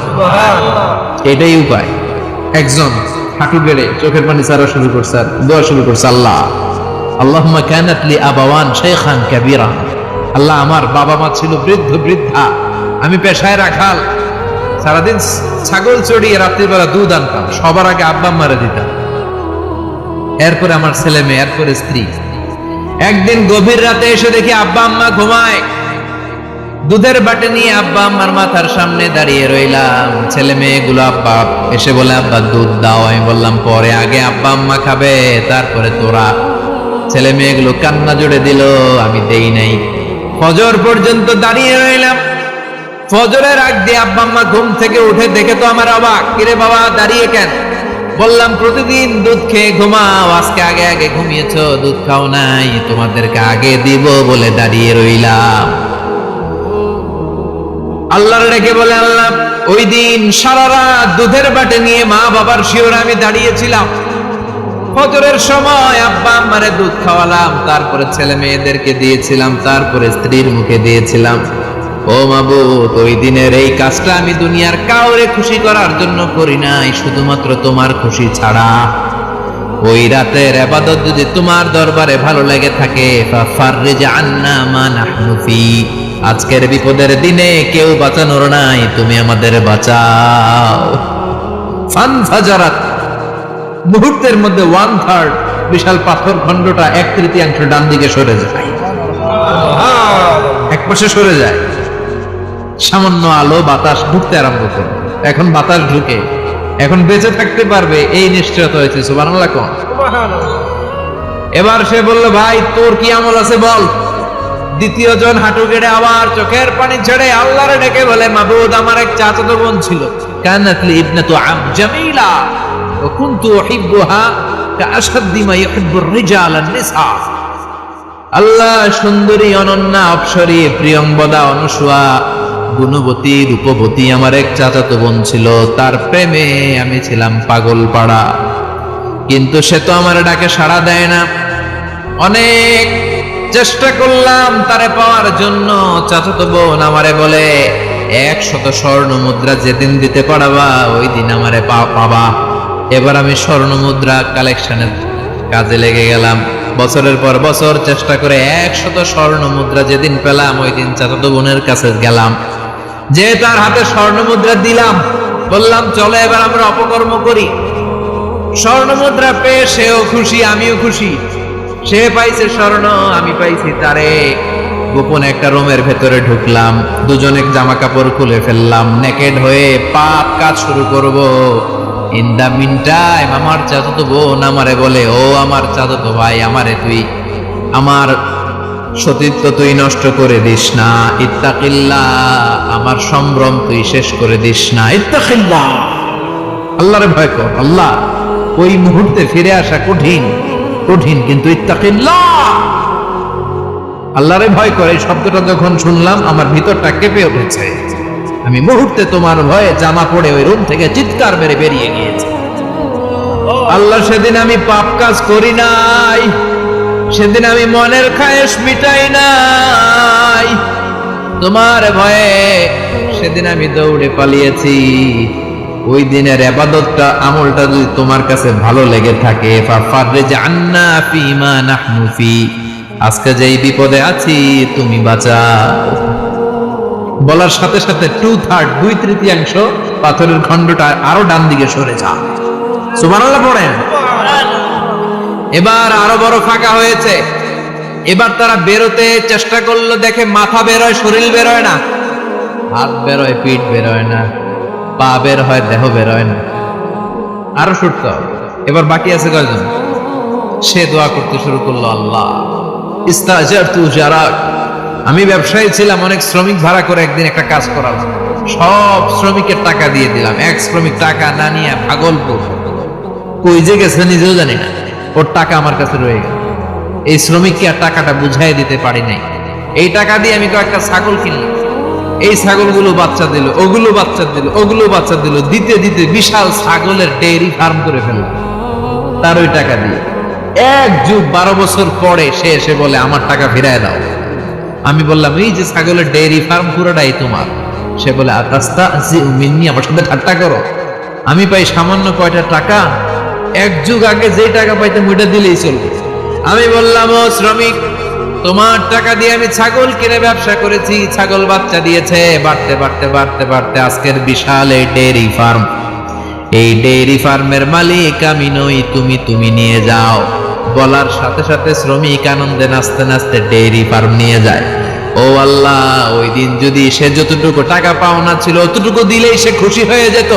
A: এটাই উপায়। একজন হাঁটু গেড়ে চোখের পানি ছাড়া শুরু করছে, আর দোয়া শুরু করছে, আল্লাহ আল্লাহুম্মা কানাত লি আবাওয়ান শাইখান কাবীরা, আল্লাহ আমার বাবা মা ছিল বৃদ্ধ বৃদ্ধা, আমি পেশায় রাখাল, সারাদিন ছাগল চড়িয়ে রাত্রিবেলা দুধ আনতাম, সবার আগে আব্বা আম্মারে দিতাম, এরপরে আমার ছেলে মেয়ে, এরপরে স্ত্রী। একদিন গভীর রাতে এসে দেখি আব্বা আম্মা ঘুমায়। দুধের বাটি নিয়ে আব্বা আম্মার মাথার সামনে দাঁড়িয়ে রইলাম। ছেলে মেয়েগুলো আব্বা এসে বলে, আব্বা দুধ দাও। আমি বললাম পরে, আগে আব্বা আম্মা খাবে, তারপরে তোরা। ছেলে মেয়েগুলো কান্না জুড়ে দিল, আমি দেই নাই। ফজর পর্যন্ত দাঁড়িয়ে রইলাম। ফজরের আগ দিয়ে আব্বা আম্মা ঘুম থেকে উঠে দেখে তো আমার অবাক, কিরে বাবা দাঁড়িয়ে কেন? বললাম প্রতিদিন দুধ খেয়ে ঘুমাও, আজকে আগে আগে ঘুমিয়েছো, দুধ খাও নাই, তোমাদেরকে আগে দিব বলে দাঁড়িয়ে রইলাম। আল্লাহর ডেকে বলে, আল্লাহ ওই দিন সারা রাত দুধের বাটে নিয়ে মা বাবার শিওরে আমি দাঁড়িয়েছিলাম। ফজরের সময় আব্বা আম্মারে দুধ খাওয়ালাম, তারপরে ছেলে মেয়েদেরকে দিয়েছিলাম, তারপরে স্ত্রীর মুখে দিয়েছিলাম। ও মাবুদ, ওই দিনের এই কাজটা আমি দুনিয়ার কাউরে খুশি করার জন্য করি নাই, শুধুমাত্র তোমার খুশি ছাড়া। ওই রাতের ইবাদত যদি তোমার দরবারে ভালো লেগে থাকে, ফাফাররিজ আন্না মা নাহনু ফি, আজকের বিপদের দিনে কেউ বাঁচানোর নাই, তুমি আমাদের বাঁচাও। ফানফাজারাত, মুহূর্তের মধ্যে 1/3 বিশাল পাথর খণ্ডটা 1/3 ডান দিকে সরে যায়, এক পাশে সরে যায়। সামান্য আলো বাতাস ঢুকতে আরম্ভ করে। এখন বাতাস ঢুকে, এখন বেঁচে থাকতে পারবে এই নিশ্চয়তা হয়েছে। সুবহানাল্লাহ কোন? এবার সে বলল, ভাই তোর কি আমল আছে বল। দ্বিতীয় জন হাঁটু গেড়ে আবার চোখের পানি ছেড়ে আল্লাহরে ডেকে বলে, মাবুদ আমার এক চাচাতো বোন ছিল, কানাত লি ইবনাতু আম জামিলা ওয়া কুনতু উহিব্বুহা কাআশাদ্দি মা ইউহিব্বুর রিজাল আন-নিসা। আল্লাহ সুন্দরী, অনন্যা, অপ্সরী, প্রিয়ংবদা, অনুসুয়া গুণবতী রূপবতী আমার এক চাচাতো বোন ছিল, তার প্রেমে আমি ছিলাম পাগল পাড়া। কিন্তু সে তো আমার ডাকে সাড়া দেয় না। অনেক চেষ্টা করলাম তারে পাওয়ার জন্য। চাচাতো বোন আমারে বলে 100 স্বর্ণ মুদ্রা যেদিন দিতে পারবা ওই দিন আমারে পাবা। এবার আমি স্বর্ণ মুদ্রা কালেকশনের কাজে লেগে গেলাম। বছরের পর বছর চেষ্টা করে 100 স্বর্ণ মুদ্রা যেদিন পেলাম ওই দিন চাচাতো বোনের কাছে গেলাম, যে তার হাতে স্বর্ণ মুদ্রা দিলাম, বললাম চলো এবার আমরা অপকর্ম করি। স্বর্ণ মুদ্রা পেয়ে সেও খুশি, আমিও খুশি। সে পাইছে স্বর্ণ, আমি পাইছি তারে। গোপন একটা রুমের ভেতরে ঢুকলাম, দুজনে জামা কাপড় খুলে ফেললাম, নেকেড হয়ে পাপ কাজ শুরু করব। ইন দা মিন টাইম আমার চাচাতো বোন আমারে বলে, ও আমার চাচাতো ভাই, আমারে তুই আমার সতীত্ব তুই নষ্ট করে দিস না, ইত্তাকিল্লাহ, আমার সম্ভ্রম তুই শেষ করে দিস না, ইত্তাকিল্লাহ, আল্লাহরে ভয় কর। আল্লাহ, ওই মুহূর্তে ফিরে আসা কঠিন কঠিন, কিন্তু ইত্তাকিল্লাহ, আল্লাহরে ভয় করে। এই শব্দটা যখন শুনলাম আমার ভিতরটা কেঁপে উঠেছে। আমি মুহূর্তে তোমার ভয়ে জামা পড়ে ওই রুম থেকে চিৎকার মেরে বেরিয়ে গিয়েছি। আল্লাহ, সেদিন আমি পাপ কাজ করি নাই, সেদিন আমি মনের খায়েশ মিটাই নাই, তোমার ভয়ে সেদিন আমি দৌড়ে পালিয়েছি। ওই দিনের ইবাদতটা আমলটা যদি তোমার কাছে ভালো লেগে থাকে, ফাফাররিজ আন্না ফিমা নাহনু ফি, আজকে যেই বিপদে আছি তুমি বাঁচাও। বলার সাথে সাথে 2/3 2/3 পাথরের খণ্ডটা আরো ডান দিকে সরে যা। সুবহানাল্লাহ পড়েন। এবার আরো বড় ফাঁকা হয়েছে। এবার তারা বেরোতে চেষ্টা করলো, দেখে মাথা বেরোয়, শরীর বেরোয় না, হাত বেরোয়, পিঠ বেরোয় না, পা বের হয়, দেহ বেরোয় না। আরো ছুটতে হবে। এবার বাকি আছে কয়জন? সে দোয়া করতে শুরু করলো, আল্লাহ ইস্তাজারতু জারাক, আমি ব্যবসায়ী ছিলাম, অনেক শ্রমিক ভাড়া করে একদিন একটা কাজ করালাম, সব শ্রমিকের টাকা দিয়ে দিলাম। এক শ্রমিক টাকা না নিয়ে ভাগলপুর কই যে গেছে নিজেও জানি না, ওর টাকা আমার কাছে রয়ে গেল। এই শ্রমিককে আর টাকাটা বুঝাই দিতে পারি নাই। এই টাকা দিয়ে আমি কয়েকটা ছাগল কিনলাম, এই ছাগলগুলো বাচ্চা দিল, ওগুলো বাচ্চা দিল, ওগুলো বাচ্চা দিল, দিতে দিতে বিশাল ছাগলের ডেইরি ফার্ম করে ফেললাম তার ওই টাকা দিয়ে। 1 যুগ 12 বছর পরে সে এসে বলে আমার টাকা ফিরায় দাও। আমি বললাম, এই যে ছাগলের ডেইরি ফার্ম পুরোটাই তোমার। সে বলে, আতাস্তাহজিউ মিন্নী, আমার সাথে ঠাট্টা করো? আমি পাই সামান্য কয়টা টাকা, 1 যুগ আগে যে টাকা পাইতাম ওইটা দিলেই চলবে। আমি বললাম, ও শ্রমিক, তোমার টাকা দিয়ে আমি ছাগল কিনে ব্যবসা করেছি, ছাগল বাচ্চা দিয়েছে, বাড়তে বাড়তে বাড়তে বাড়তে আজকের বিশাল এই ডেইরি ফার্ম। এই ডেইরি ফার্মের মালিক আমি নই, তুমি নিয়ে যাও। বলার সাথে সাথে শ্রমিক আনন্দে নাচতে নাচতে ডেইরি ফার্ম নিয়ে যায়। ও আল্লাহ, ওই দিন যদি সে যতটুকু টাকা পাওনা ছিল অতটুকু দিলেই সে খুশি হয়ে যেত।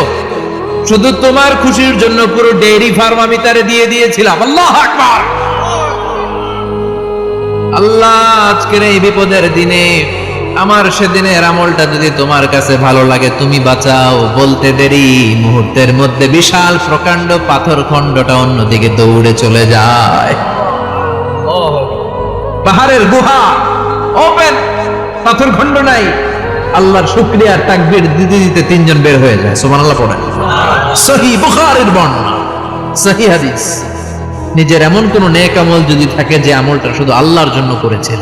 A: শুধু তোমার খুশির জন্য পুরো ডেইরি ফার্ম আমি তারে দিয়ে দিয়েছিলাম। আল্লাহু আকবার। আল্লাহ, আজকের এই বিপদের দিনে আমার সেদিনের আমলটা যদি তোমার কাছে ভালো লাগে তুমি বাঁচাও। বলতে দেরি, মুহূর্তের মধ্যে বিশাল প্রকাণ্ড পাথর খণ্ডটা অন্যদিকে দৌড়ে চলে যায়। পাহাড়ের গুহা ওপেন, পাথর খণ্ড নাই। আল্লাহর শুকরিয়া তাকবীর দিতে দিতে 3 জন বের হয়ে যায়। সুবহানাল্লাহ পড়েন। সহিহ বুখারীর বর্ণনা, সহিহ হাদিস। নিজের এমন কোন নেক আমল যদি থাকে যে আমলটা শুধু আল্লাহর জন্য করেছিল,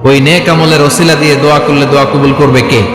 A: ওই নেক আমলের ওসিলা দিয়ে দোয়া করলে দোয়া কবুল করবে কে?